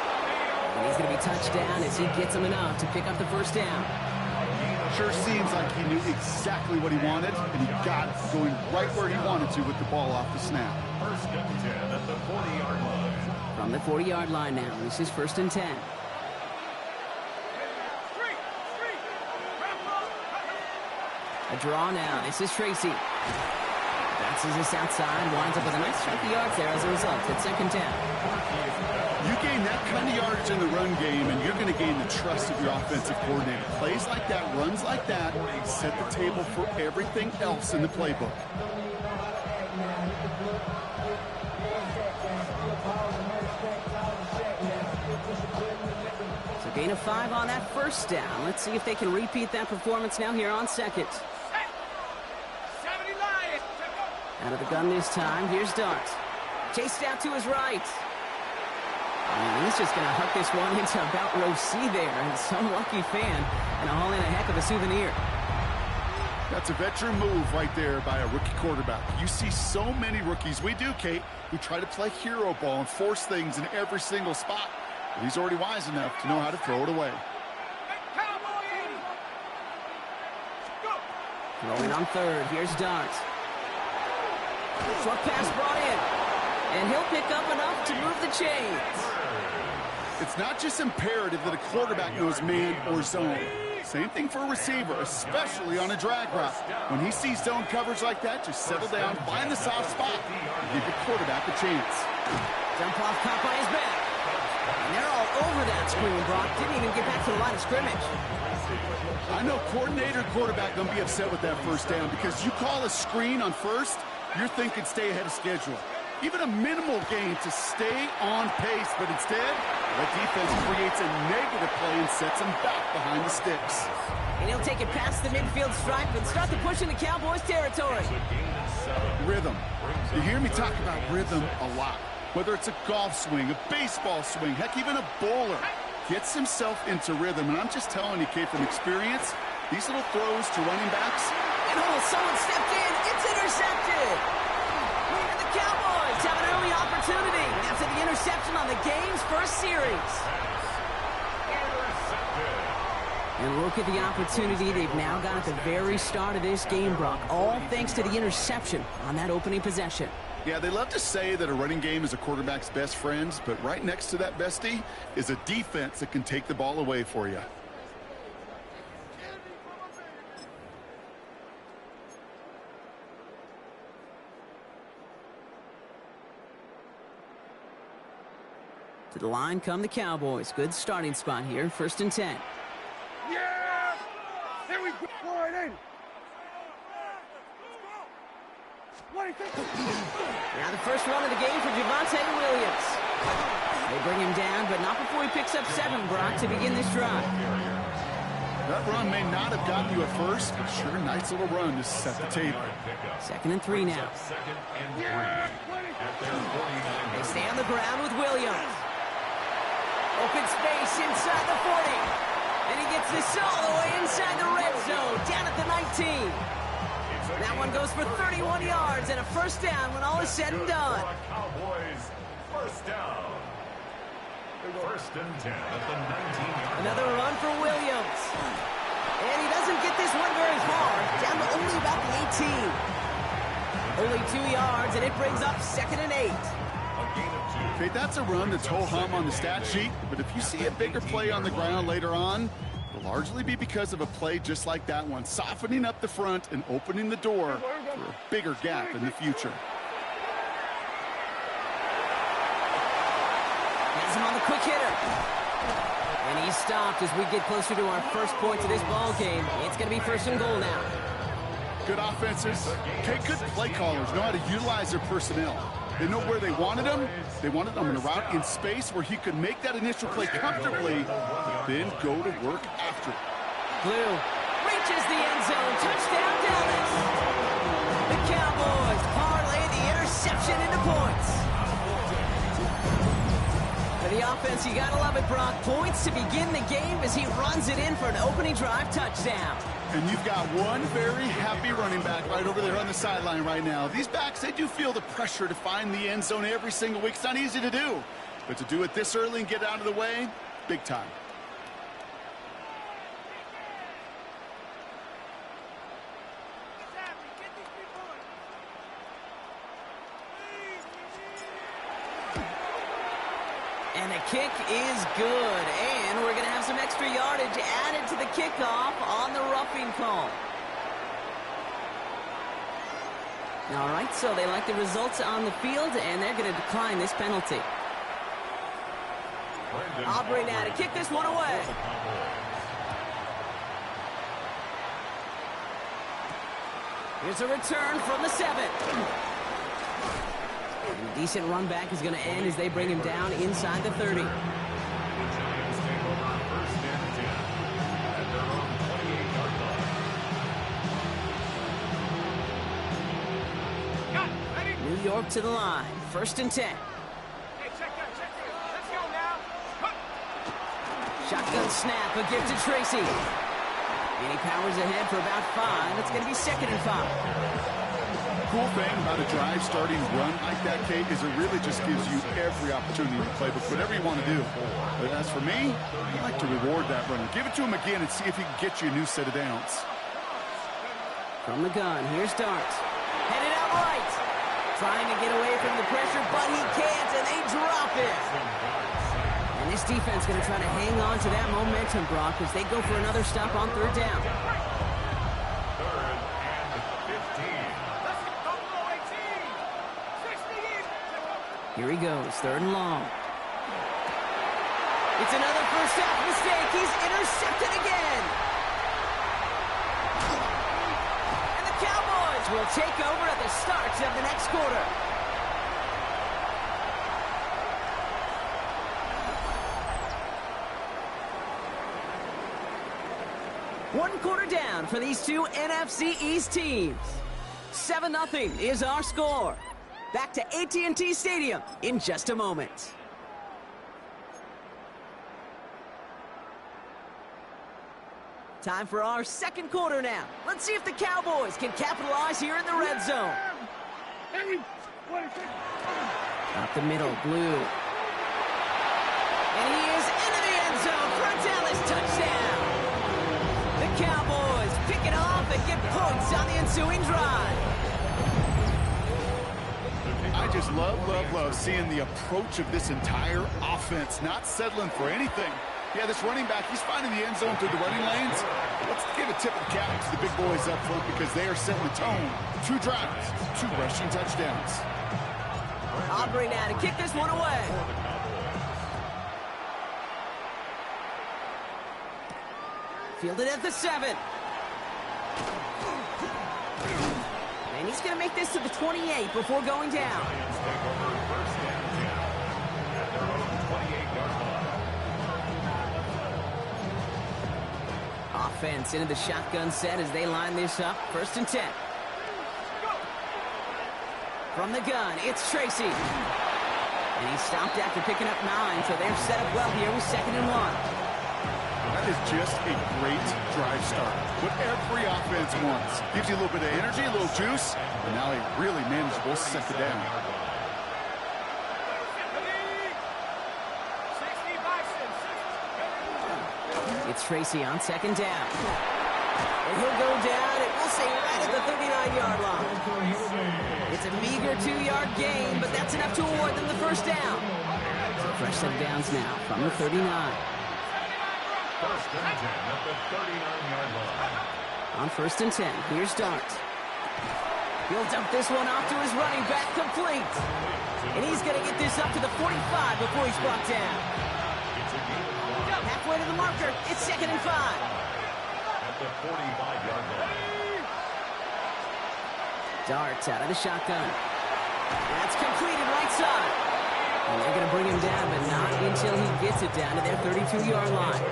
And he's going to be touched down as he gets him enough to pick up the first down. Sure seems like he knew exactly what he wanted, and he got it going right where he wanted to with the ball off the snap. 1st and 10 at the 40-yard line. From the 40-yard line now, this is 1st and 10. A draw now. This is Tracy. Bounces this outside, winds up with a nice chunk of yards there as a result. It's 2nd down. You gain that kind of yardage in the run game, and you're going to gain the trust of your offensive coordinator. Plays like that, runs like that, set the table for everything else in the playbook. So gain of 5 on that first down. Let's see if they can repeat that performance now here on 2nd. Out of the gun this time. Here's Dart. Chased out to his right. And he's just going to huck this one into about row C there. And some lucky fan and haul in a heck of a souvenir. That's a veteran move right there by a rookie quarterback. You see so many rookies, we do, Kate, who try to play hero ball and force things in every single spot. But he's already wise enough to know how to throw it away. Rolling on 3rd. Here's Dart. Short pass brought in. And he'll pick up enough to move the chains. It's not just imperative that a quarterback knows man or zone. Same thing for a receiver, especially on a drag route. When he sees zone coverage like that, just settle down, find the soft spot, and give your quarterback a chance. Dump off caught by his back. They're all over that screen, Brock. Didn't even get back to the line of scrimmage. I know coordinator quarterback going to be upset with that first down because you call a screen on first, you're thinking stay ahead of schedule. Even a minimal gain to stay on pace, but instead, the defense creates a negative play and sets them back behind the sticks. And he'll take it past the midfield stripe and start to push into Cowboys territory. Rhythm. You hear me talk about rhythm a lot. Whether it's a golf swing, a baseball swing, heck, even a bowler gets himself into rhythm. And I'm just telling you, Kate, from experience, these little throws to running backs. And someone stepped in. It's intercepted. And the Cowboys have an early opportunity after the interception on the game's first series. And look at the opportunity they've now got at the very start of this game, Brock. All thanks to the interception on that opening possession. Yeah, they love to say that a running game is a quarterback's best friend, but right next to that bestie is a defense that can take the ball away for you. To the line come the Cowboys. Good starting spot here. 1st and 10. Yeah! Here we go. Right in. Now the first run of the game for Javonte Williams. They bring him down, but not before he picks up 7, Brock, to begin this drive. That run may not have gotten you at first, but sure, nice little run to set the table. 2nd and 3 now. They stay on the ground with Williams. Open space inside the 40. And he gets this all the way inside the red zone, down at the 19. That one goes for 31 yards and a first down when all is said and done. Cowboys, first down. 1st and 10 at the 19-yard. Another run for Williams. And he doesn't get this one very far, down to only about the 18. Only 2 yards, and it brings up 2nd and 8. Okay, that's a run that's ho-hum on the stat sheet, but if you see a bigger play on the ground later on, it'll largely be because of a play just like that one, softening up the front and opening the door for a bigger gap in the future. Has him on the quick hitter. And he's stopped as we get closer to our first points of this ball game. It's going to be 1st and goal now. Good offenses. Okay, good play callers know how to utilize their personnel. They know where they wanted him. They wanted him in a route in space where he could make that initial play comfortably, then go to work after it. Blue reaches the end zone. Touchdown, Dallas. The Cowboys parlay the interception into points. For the offense, you gotta love it, Brock. Points to begin the game as he runs it in for an opening drive touchdown. And you've got one very happy running back right over there on the sideline right now. These backs, they do feel the pressure to find the end zone every single week. It's not easy to do, but to do it this early and get out of the way, big time. And the kick is good. And we're going to have some extra yardage added to the kickoff on the roughing call. All right, so they like the results on the field, and they're going to decline this penalty. Aubrey now to kick this one away. Here's a return from the 7. And decent run back is going to end as they bring him down inside the 30. New York to the line. 1st and 10. Shotgun snap, a gift to Tracy. And he powers ahead for about 5. It's going to be 2nd and 5. Cool thing about a drive starting run like that, Kate, is it really just gives you every opportunity to play with whatever you want to do. But as for me, I like to reward that runner. Give it to him again and see if he can get you a new set of downs. From the gun, here's Darts. Headed out right. Trying to get away from the pressure, but he can't, and they drop it. And this defense going to try to hang on to that momentum, Brock, as they go for another stop on 3rd down. Here he goes, 3rd and long. It's another first half mistake. He's intercepted again. And the Cowboys will take over at the start of the next quarter. One quarter down for these two NFC East teams. 7-0 is our score. Back to AT&T Stadium in just a moment. Time for our second quarter now. Let's see if the Cowboys can capitalize here in the red zone. Up the middle, Blue. And he is into the end zone for a Dallas touchdown. The Cowboys pick it off and get points on the ensuing drive. I just love seeing the approach of this entire offense, not settling for anything. Yeah, this running back, he's finding the end zone through the running lanes. Let's give a tip of the cap to the big boys up front because they are setting the tone. 2 drives, 2 rushing touchdowns. Aubrey now to kick this one away. Fielded at the 7. And he's going to make this to the 28 before going down. Offense into the shotgun set as they line this up. 1st and 10. From the gun, it's Tracy. And he stopped after picking up 9, so they're set up well here with 2nd and 1. That is just a great drive start. What every offense wants. Gives you a little bit of energy, a little juice, and now a really manageable 2nd down. It's Tracy on 2nd down. And he'll go down, and we'll say right at the 39-yard line. It's a meager 2-yard gain, but that's enough to award them the 1st down. So fresh set of downs now from the 39. 1st and 10 at the 39-yard line. On 1st and 10, here's Dart. He'll dump this one off to his running back, complete. And he's going to get this up to the 45 before he's brought down. Halfway to the marker, it's 2nd and 5. At the 45-yard line. Darts out of the shotgun. That's completed right side. And they're going to bring him down, but not until he gets it down to their 32-yard line.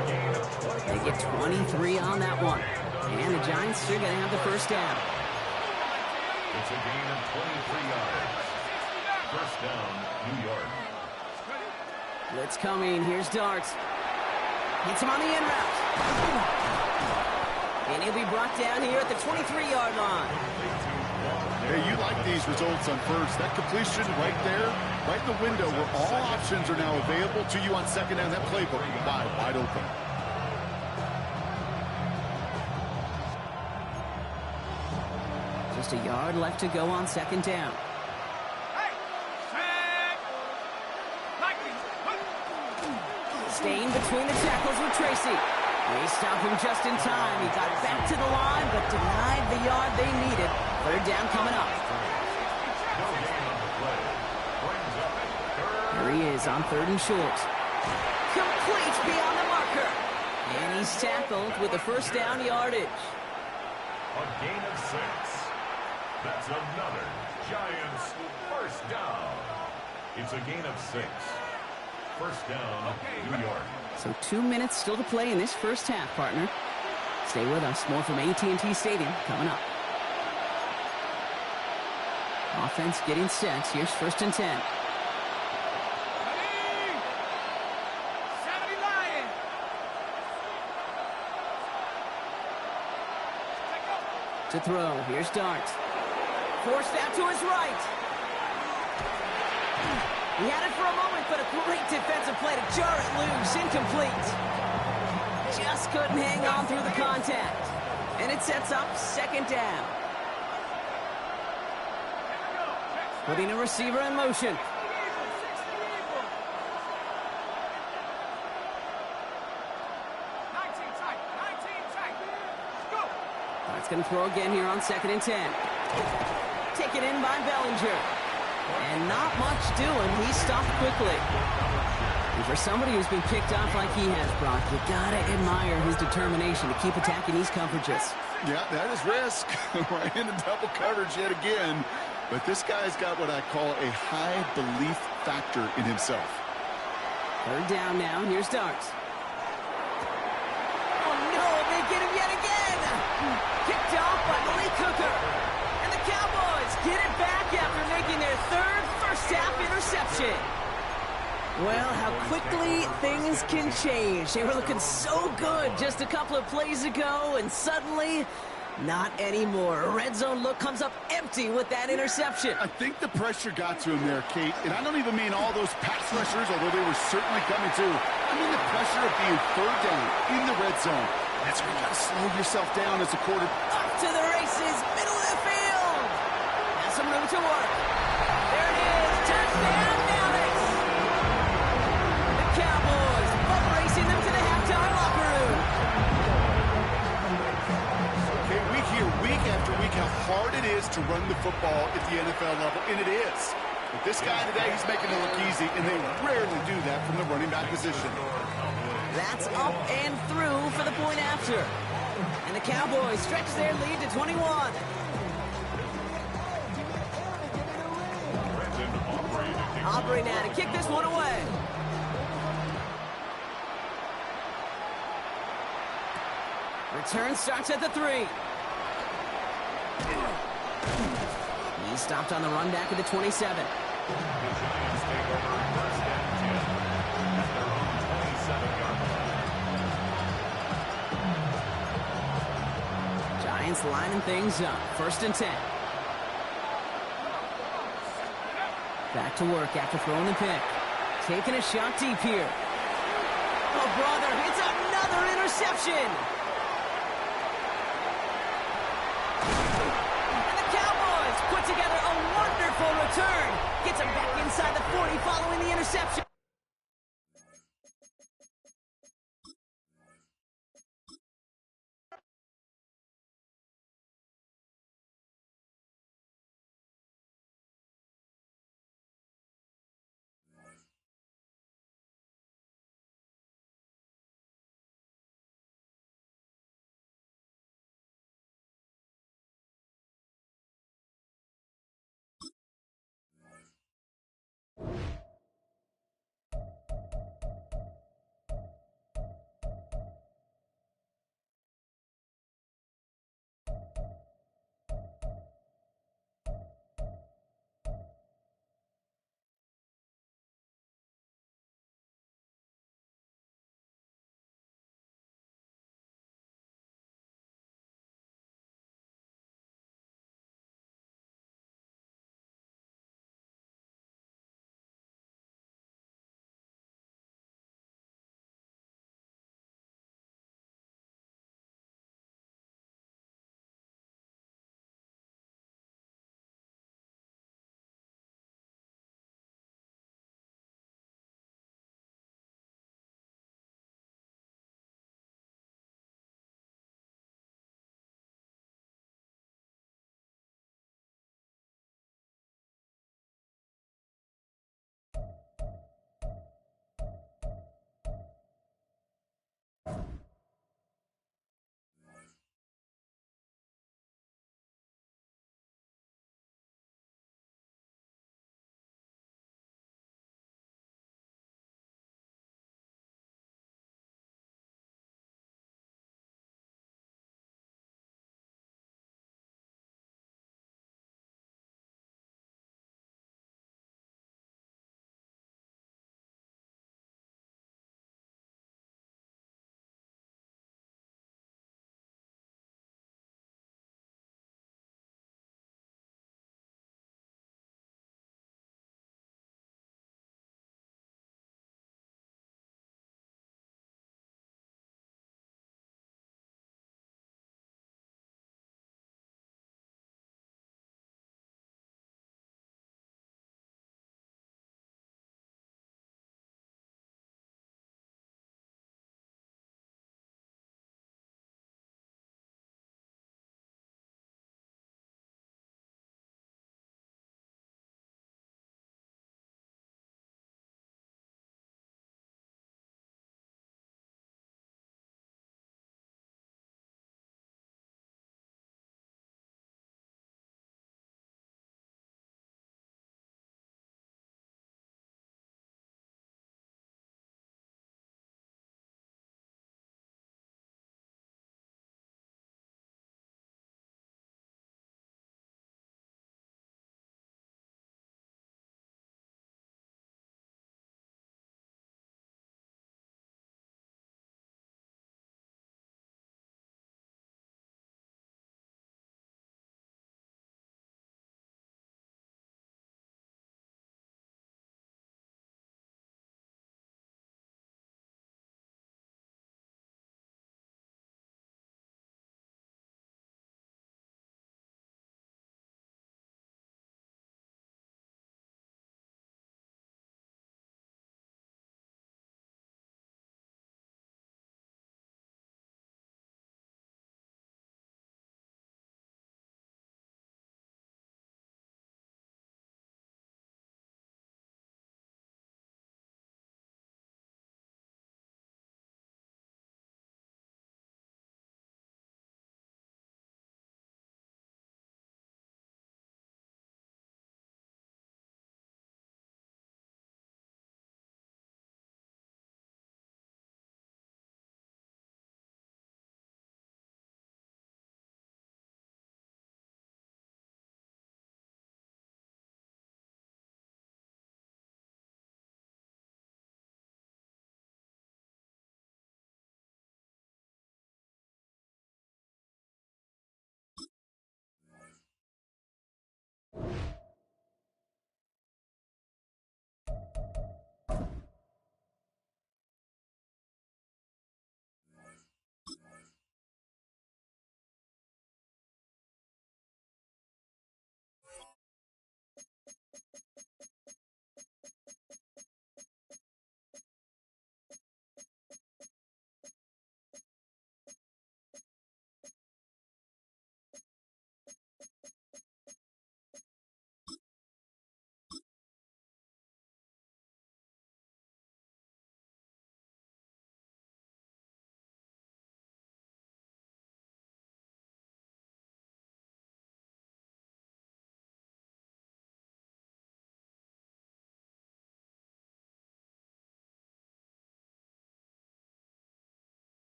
They get 23 on that one. And the Giants are going to have the 1st down. It's a gain of 23 yards. 1st down, New York. Blitz coming. Here's Darts. Hits him on the end route. And he'll be brought down here at the 23-yard line. Hey, you like these results on 1st. That completion right there, right in the window where all options are now available to you on 2nd down. That playbook wide open. Just a yard left to go on 2nd down. Staying between the tackles with Tracy. They stopped him just in time. He got back to the line, but denied the yard they needed. 3rd down coming up. Here he is on 3rd and short. Complete beyond the marker. And he's tackled with the 1st down yardage. A gain of 6. That's another Giants 1st down. It's a gain of 6. 1st down, New York. So 2 minutes still to play in this 1st half, partner. Stay with us. More from AT&T Stadium coming up. Offense getting set. Here's 1st and 10. To throw. Here's Dart. Forced out to his right. He had it for a moment, but a great defensive play to jar it loose. Incomplete. Just couldn't hang on through the contact. And it sets up 2nd down. Putting a receiver in motion. It's going to throw again here on 2nd and 10. Taken in by Bellinger. And not much doing. He stopped quickly. And for somebody who's been picked off like he has, Brock, you gotta admire his determination to keep attacking these coverages. Yeah, that is risk. Right into double coverage yet again. But this guy's got what I call a high belief factor in himself. Third down now. Here's Darts. Oh, no, they get him yet again. Kicked off by Malik Hooker. And the Cowboys get it back after making their third first-half interception. Well, how quickly things can change. They were looking so good just a couple of plays ago, and suddenly, not anymore. A red zone look comes up empty with that interception. I think the pressure got to him there, Kate. And I don't even mean all those pass rushers, although they were certainly coming too. I mean the pressure of being third down in the red zone. That's where you got to slow yourself down as a quarterback. Up to the races, middle of the field. Has some room to work. There it is, touchdown Dallas. The Cowboys bump racing them to the halftime locker room. Okay, we hear week after week how hard it is to run the football at the NFL level, and it is. But this guy today, he's making it look easy, and they rarely do that from the running back position. That's up and through for the point after. And the Cowboys stretch their lead to 21. Aubrey now to kick this one away. Return starts at the 3. He stopped on the run back at the 27. The Giants take over first and 10 at their own 27-yard line. Giants lining things up. First and 10. Back to work after throwing the pick. Taking a shot deep here. Oh, brother, it's another interception. And the Cowboys put together a wonderful return. Gets him back inside the 40 following the interception.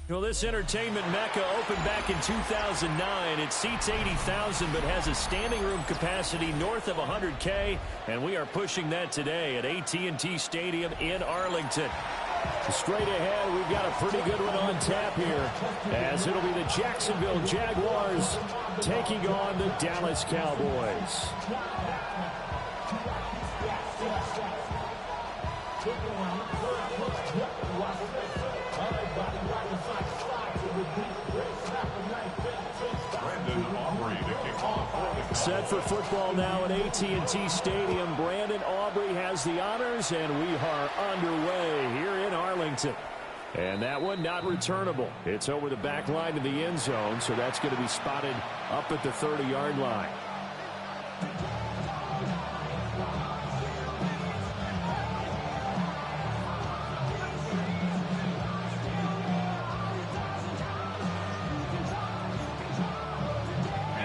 Well, this entertainment mecca opened back in 2009. It seats 80,000 but has a standing room capacity north of 100K, and we are pushing that today at AT&T Stadium in Arlington. Straight ahead, we've got a pretty good one on tap here, as it'll be the Jacksonville Jaguars taking on the Dallas Cowboys. Set for football now at AT&T Stadium. Brandon Aubrey has the honors, and we are underway here in Arlington. And that one not returnable. It's over the back line to the end zone, so that's going to be spotted up at the 30-yard line.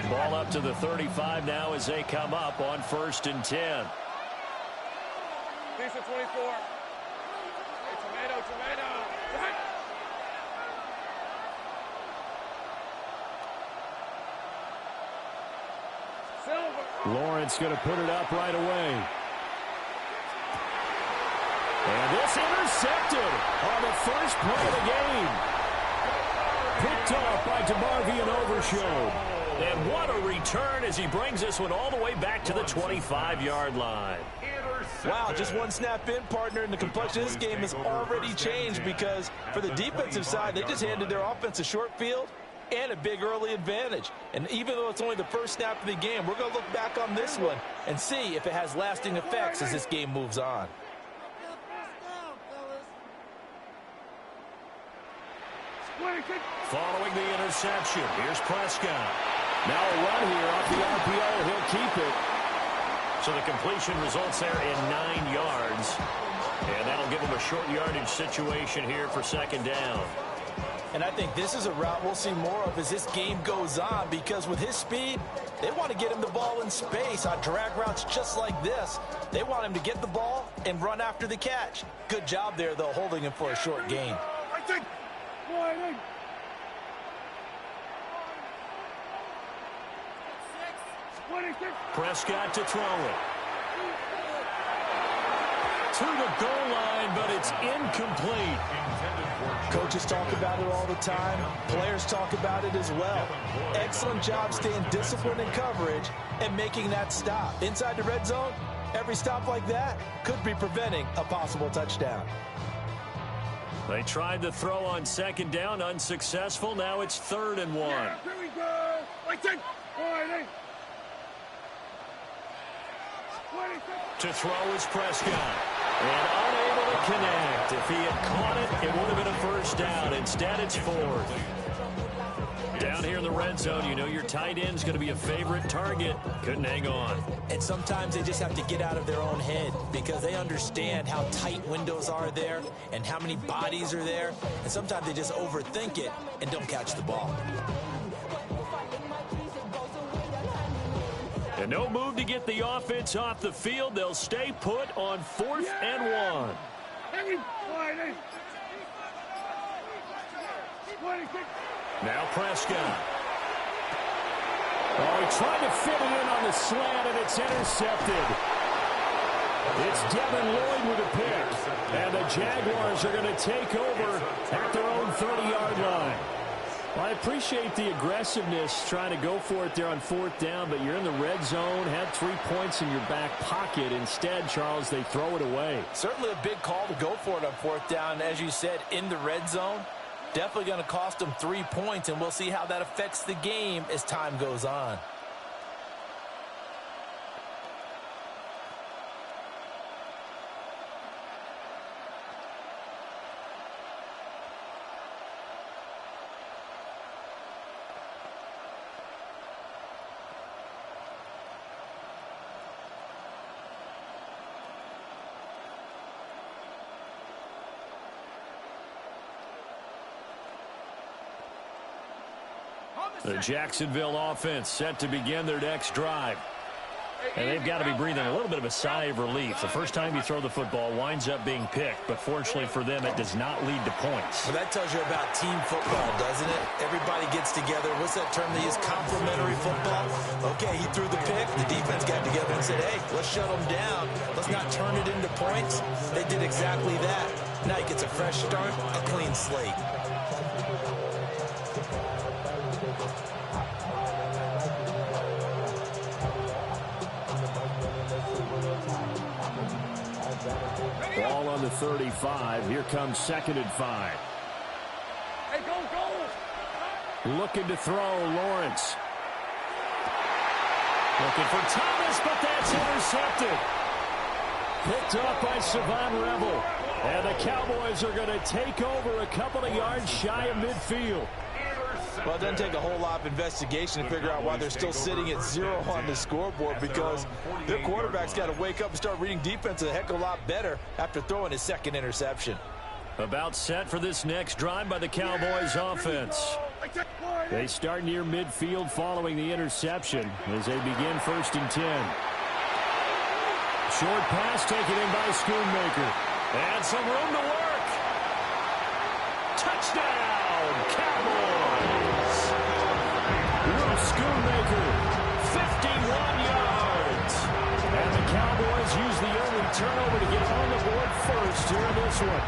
Ball up to the 35 now as they come up on 1st and 10. Piece of 24. Hey, tomato. Right. Silver. Lawrence going to put it up right away. And this intercepted on the first play of the game. Picked off by DeMarvion Overshown. And what a return as he brings this one all the way back to the 25-yard line. Wow, just one snap in, partner, and the complexion of this game has already changed because for the defensive side, they just handed their offense a short field and a big early advantage. And even though it's only the first snap of the game, we're going to look back on this one and see if it has lasting effects as this game moves on. Following the interception, here's Prescott. Now a run here off the RPO. He'll keep it. So the completion results there in 9 yards. And that'll give him a short yardage situation here for 2nd down. And I think this is a route we'll see more of as this game goes on because with his speed, they want to get him the ball in space on drag routes just like this. They want him to get the ball and run after the catch. Good job there, though, holding him for a short gain. Prescott to throw it. To the goal line, but it's incomplete. Coaches talk about it all the time. Players talk about it as well. Excellent job staying disciplined in coverage and making that stop. Inside the red zone, every stop like that could be preventing a possible touchdown. They tried to throw on 2nd down, unsuccessful. Now it's 3rd and 1. Here we go. To throw is Prescott. And unable to connect. If he had caught it, it would have been a 1st down. Instead, it's 4th. Down here in the red zone, you know your tight end's going to be a favorite target. Couldn't hang on. And sometimes they just have to get out of their own head because they understand how tight windows are there and how many bodies are there. And sometimes they just overthink it and don't catch the ball. And no move to get the offense off the field. They'll stay put on 4th and 1. Now Prescott. Oh, he tried to fit it in on the slant, and it's intercepted. It's Devin Lloyd with a pick. And the Jaguars are going to take over at their own 30-yard line. Well, I appreciate the aggressiveness trying to go for it there on 4th down, but you're in the red zone, had 3 points in your back pocket. Instead, Charles, they throw it away. Certainly a big call to go for it on 4th down. As you said, in the red zone, definitely going to cost them 3 points, and we'll see how that affects the game as time goes on. The Jacksonville offense set to begin their next drive. And they've got to be breathing a little bit of a sigh of relief. The first time you throw the football winds up being picked, but fortunately for them, it does not lead to points. Well, that tells you about team football, doesn't it? Everybody gets together. What's that term they use? Complementary football? Okay, he threw the pick. The defense got together and said, hey, let's shut them down. Let's not turn it into points. They did exactly that. Now he gets a fresh start, a clean slate. Ball on the 35. Here comes 2nd and 5. Hey, go! Looking to throw, Lawrence. Looking for Thomas, but that's intercepted. Picked up by Savon Rebel. And the Cowboys are going to take over a couple of yards shy of midfield. Well, it doesn't take a whole lot of investigation to figure out why they're still sitting at 0 on the scoreboard, because their quarterback's got to wake up and start reading defense a heck of a lot better after throwing his 2nd interception. About set for this next drive by the Cowboys offense. They start near midfield following the interception as they begin 1st and 10. Short pass taken in by Schoonmaker. And some room to work. Touchdown, Cowboys. Bruce Schoonmaker, 51 yards. And the Cowboys use the early turnover to get on the board first here in this one.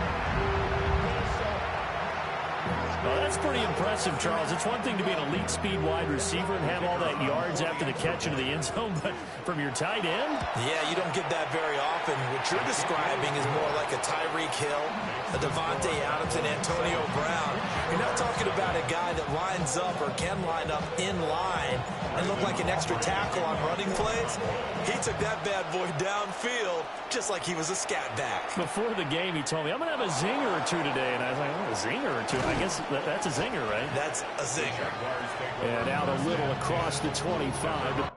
Well, that's pretty impressive, Charles. It's one thing to be an elite speed wide receiver and have all that yards after the catch into the end zone, but from your tight end? Yeah, you don't get that very often. What you're describing is more like a Tyreek Hill, a Devontae Adams, and Antonio Brown. You're not talking about a guy that lines up or can line up in line and look like an extra tackle on running plays. He took that bad boy downfield just like he was a scat back. Before the game, he told me, I'm going to have a zinger or two today. And I was like, oh, a zinger or two? I guess that's a zinger, right? That's a zinger. And out a little across the 25.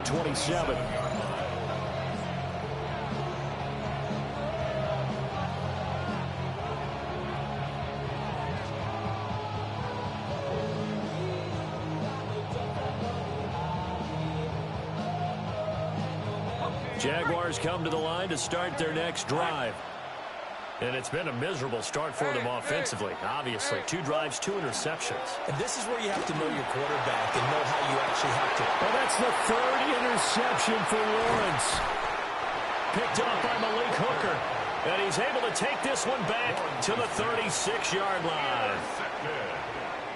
'27. Jaguars come to the line to start their next drive. And it's been a miserable start for them offensively. Obviously, 2 drives, 2 interceptions. And this is where you have to know your quarterback and know how you actually have to. Well, that's the 3rd interception for Lawrence. Picked up by Malik Hooker. And he's able to take this one back to the 36-yard line.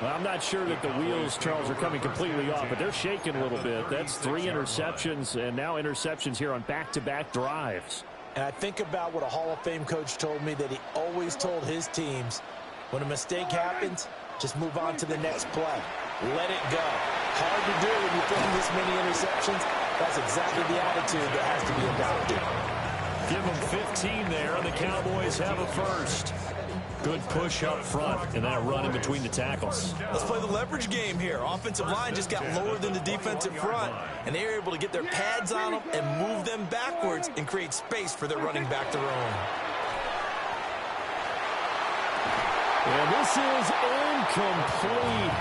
Well, I'm not sure that the wheels, Charles, are coming completely off, but they're shaking a little bit. That's 3 interceptions, and now interceptions here on back-to-back drives. And I think about what a Hall of Fame coach told me, that he always told his teams, when a mistake happens, just move on to the next play. Let it go. Hard to do when you're throwing this many interceptions. That's exactly the attitude that has to be adopted. Give them 15 there, and the Cowboys have a first. Good push up front, and that run in between the tackles. Let's play the leverage game here. Offensive line just got lower than the defensive front, and they were able to get their pads on them and move them backwards and create space for their running back to roam. And this is incomplete.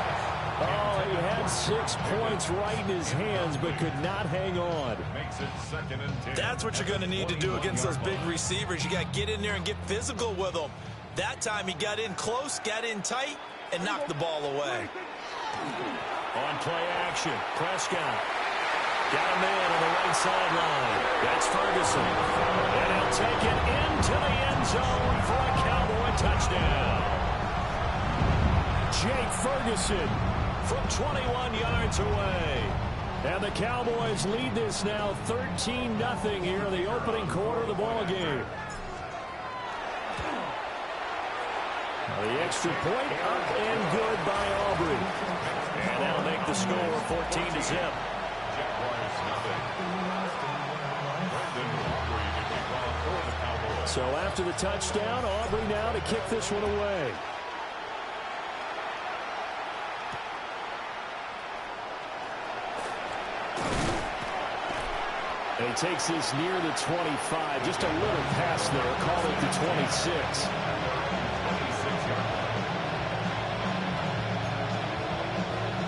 Oh, he had 6 points right in his hands, but could not hang on. That's what you're going to need to do against those big receivers. You got to get in there and get physical with them. That time he got in close, got in tight, and knocked the ball away. On play action, Prescott. Got a man on the right sideline. That's Ferguson. And he'll take it into the end zone for a Cowboy touchdown. Jake Ferguson from 21 yards away. And the Cowboys lead this now 13-0 here in the opening quarter of the ball game. The extra point up and good by Aubrey. And that'll make the score 14-0. So after the touchdown, Aubrey now to kick this one away. And he takes this near the 25. Just a little pass there. Call it the 26.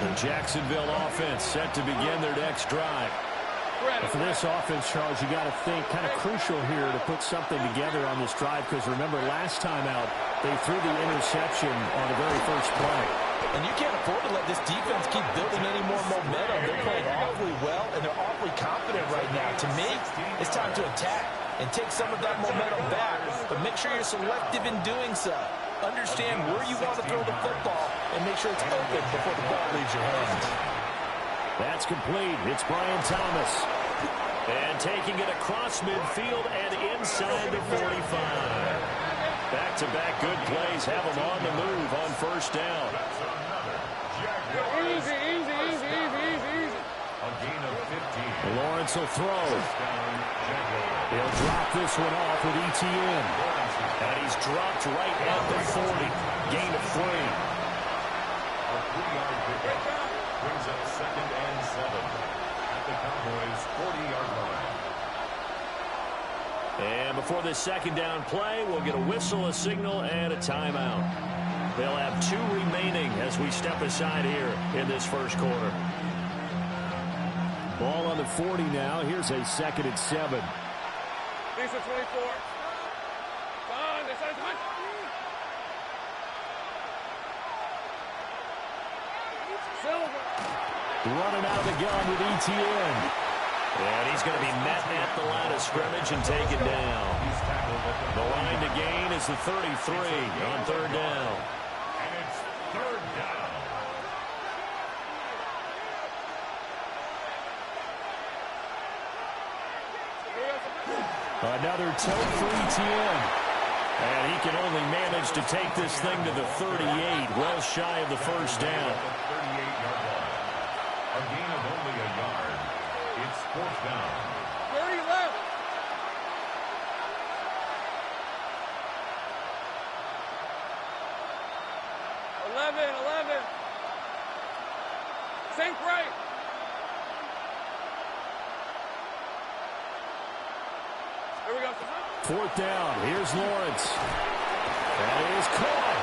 The Jacksonville offense set to begin their next drive. For this offense, Charles, you got to think kind of crucial here to put something together on this drive, because remember last time out they threw the interception on the very first play. And you can't afford to let this defense keep building any more momentum. They're playing awfully well, and they're awfully confident right now. To me, it's time to attack and take some of that momentum back, but make sure you're selective in doing so. Understand where you want to throw the football and make sure it's open before the ball leaves your hands. That's complete. It's Brian Thomas. And taking it across midfield and inside the 45. Back-to-back good plays have them on the move on first down. Easy. A gain of 15. Lawrence will throw. He'll drop this one off with ETN. And he's dropped right at the 40. Gain of 3. A 3-yard pickup brings up 2nd and 7 at the Cowboys' 40-yard line. And before this second down play, we'll get a whistle, a signal, and a timeout. They'll have 2 remaining as we step aside here in this first quarter. Ball on the 40 now. Here's a 2nd and 7. Lisa 24. Running out of the gun with ETN. And he's going to be met at the line of scrimmage and taken down. The line to gain is the 33 on 3rd down. And it's 3rd down. Another tote for ETN. And he can only manage to take this thing to the 38, well shy of the first down. A gain of only a yard. It's 4th down. 30 left. Eleven. Sink right. Here we go. 4th down. Here's Lawrence. That is caught.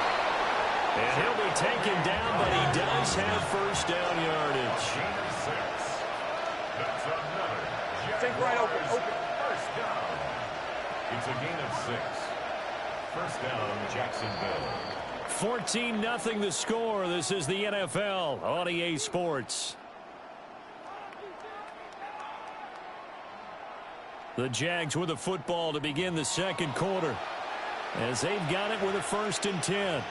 And he'll be taken down, but he does have first down yardage. Gain of 6. That's another. Think right open. First down. It's a gain of 6. First down, Jacksonville. 14-0 the score. This is the NFL on EA Sports. The Jags with the football to begin the second quarter, as they've got it with a 1st and 10.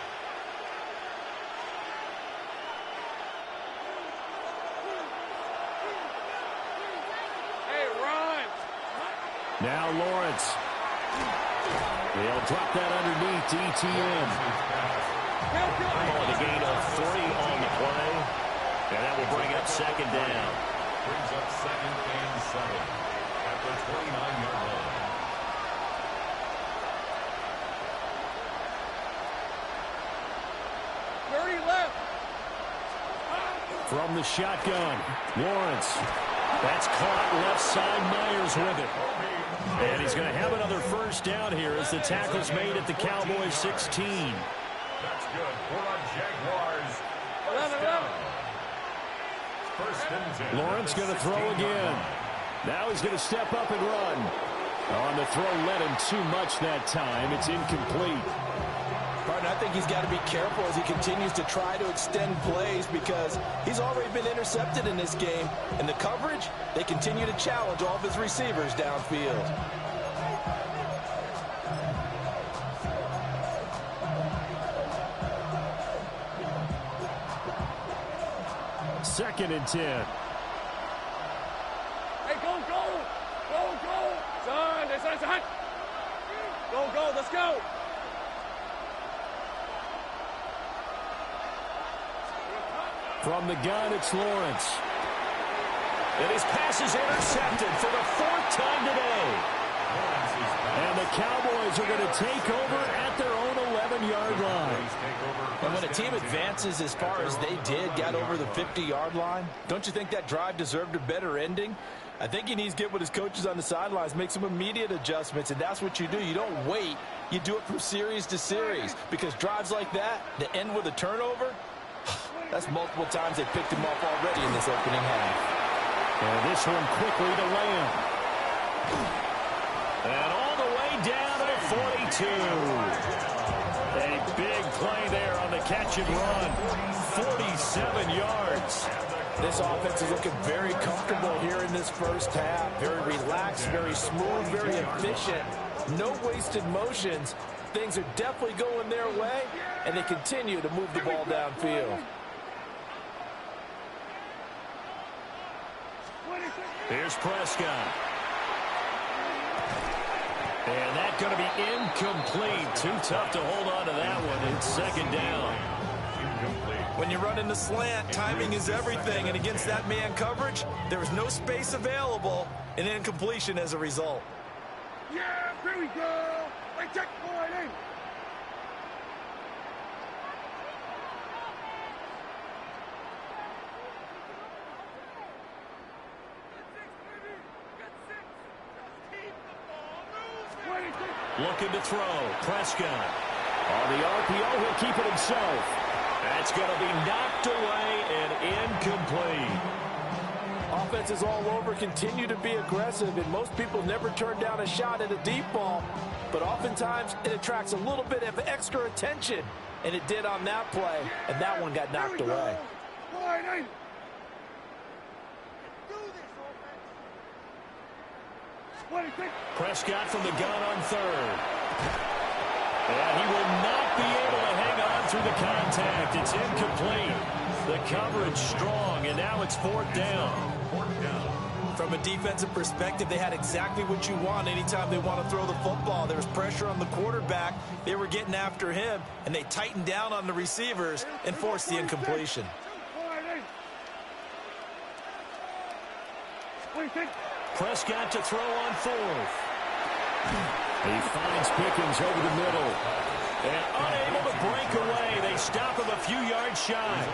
Now Lawrence. He'll drop that underneath to ETN. A gain of 3 on the play. And that will bring up 2nd down. Brings up 2nd and 7 at the 29-yard line. From the shotgun, Lawrence. That's caught left side. Myers with it. And he's going to have another first down here as the tackle's made at the Cowboys 16. That's good for the Jaguars. First and 10. Lawrence going to throw again. Now he's going to step up and run. On the throw, led him too much that time. It's incomplete. Partner, I think he's got to be careful as he continues to try to extend plays, because he's already been intercepted in this game. And the coverage, they continue to challenge all of his receivers downfield. Second and 10. Go, go, let's go. From the gun, it's Lawrence. And his pass is intercepted for the 4th time today. And the Cowboys are going to take over at their own 11-yard line. And when a team advances as far as they did, got over the 50-yard line, don't you think that drive deserved a better ending? I think he needs to get with his coaches on the sidelines, make some immediate adjustments, and that's what you do. You don't wait. You do it from series to series, because drives like that, that end with a turnover, that's multiple times they picked him off already in this opening half. And this one quickly to Lamb. And all the way down to the 42. A big play there on the catch and run. 47 yards. This offense is looking very comfortable here in this first half. Very relaxed, very smooth, very efficient. No wasted motions. Things are definitely going their way, and they continue to move the ball downfield. Here's Prescott. And that's going to be incomplete. Too tough to hold on to that one. It's 2nd down. When you run in the slant, timing is everything. And against that man coverage, there is no space available. An incompletion as a result. Yeah, here we go. Let's check point in. Looking to throw. Prescott. On the RPO, he'll keep it himself. That's going to be knocked away and incomplete. Offenses all over continue to be aggressive, and most people never turn down a shot at a deep ball. But oftentimes, it attracts a little bit of extra attention, and it did on that play, and that one got knocked away. Prescott from the gun on 3rd. And he will not be able to hang on through the contact. It's incomplete. The coverage strong, and now it's 4th down. From a defensive perspective, they had exactly what you want anytime they want to throw the football. There was pressure on the quarterback. They were getting after him, and they tightened down on the receivers and forced the incompletion. Prescott to throw on 4th. He finds Pickens over the middle. And unable to break away. They stop him a few yards shy.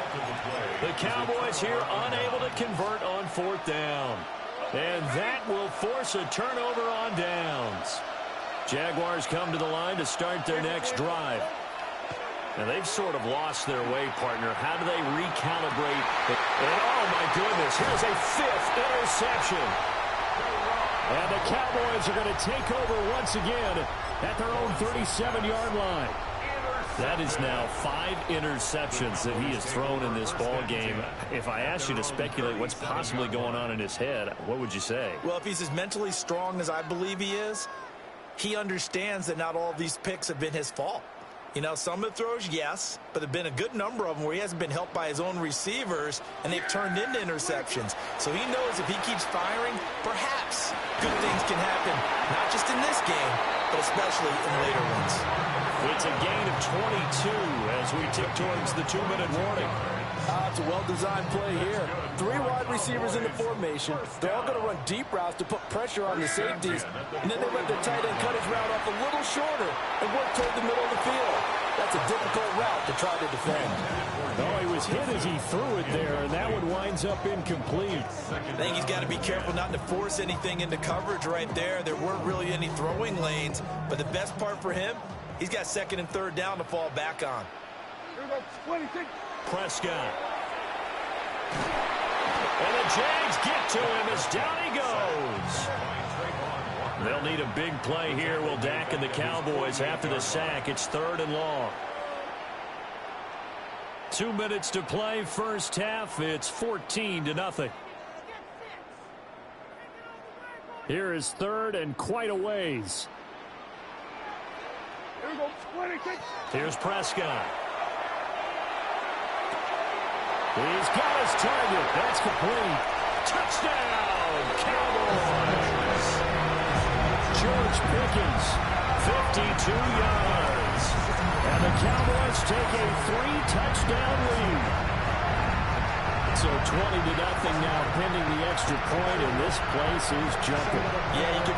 The Cowboys here unable to convert on 4th down. And that will force a turnover on downs. Jaguars come to the line to start their next drive. And they've sort of lost their way, partner. How do they recalibrate? And oh, my goodness, here's a 5th interception. And the Cowboys are going to take over once again at their own 37-yard line. That is now 5 interceptions that he has thrown in this ball game. If I asked you to speculate what's possibly going on in his head, what would you say? Well, if he's as mentally strong as I believe he is, he understands that not all of these picks have been his fault. You know, some of the throws, yes, but there have been a good number of them where he hasn't been helped by his own receivers, and they've turned into interceptions. So he knows if he keeps firing, perhaps good things can happen, not just in this game, but especially in later ones. It's a gain of 22 as we tick towards the 2-minute warning. It's a well-designed play here. 3 wide receivers in the formation. They're all going to run deep routes to put pressure on the safeties. And then they let their tight end cut his route off a little shorter and work toward the middle of the field. That's a difficult route to try to defend. Oh, he was hit as he threw it there, and that one winds up incomplete. I think he's got to be careful not to force anything into coverage right there. There weren't really any throwing lanes. But the best part for him, he's got 2nd and 3rd down to fall back on. Prescott. And the Jags get to him as down he goes. They'll need a big play here, will Dak and the Cowboys after the sack. It's 3rd and long. 2 minutes to play, first half. It's 14-0. Here is 3rd and quite a ways. Here's Prescott. He's got his target. That's complete. Touchdown, Cowboys. George Pickens, 52 yards. And the Cowboys take a 3-touchdown lead. So 20-0 now pending the extra point, and this place is jumping. Yeah, you can...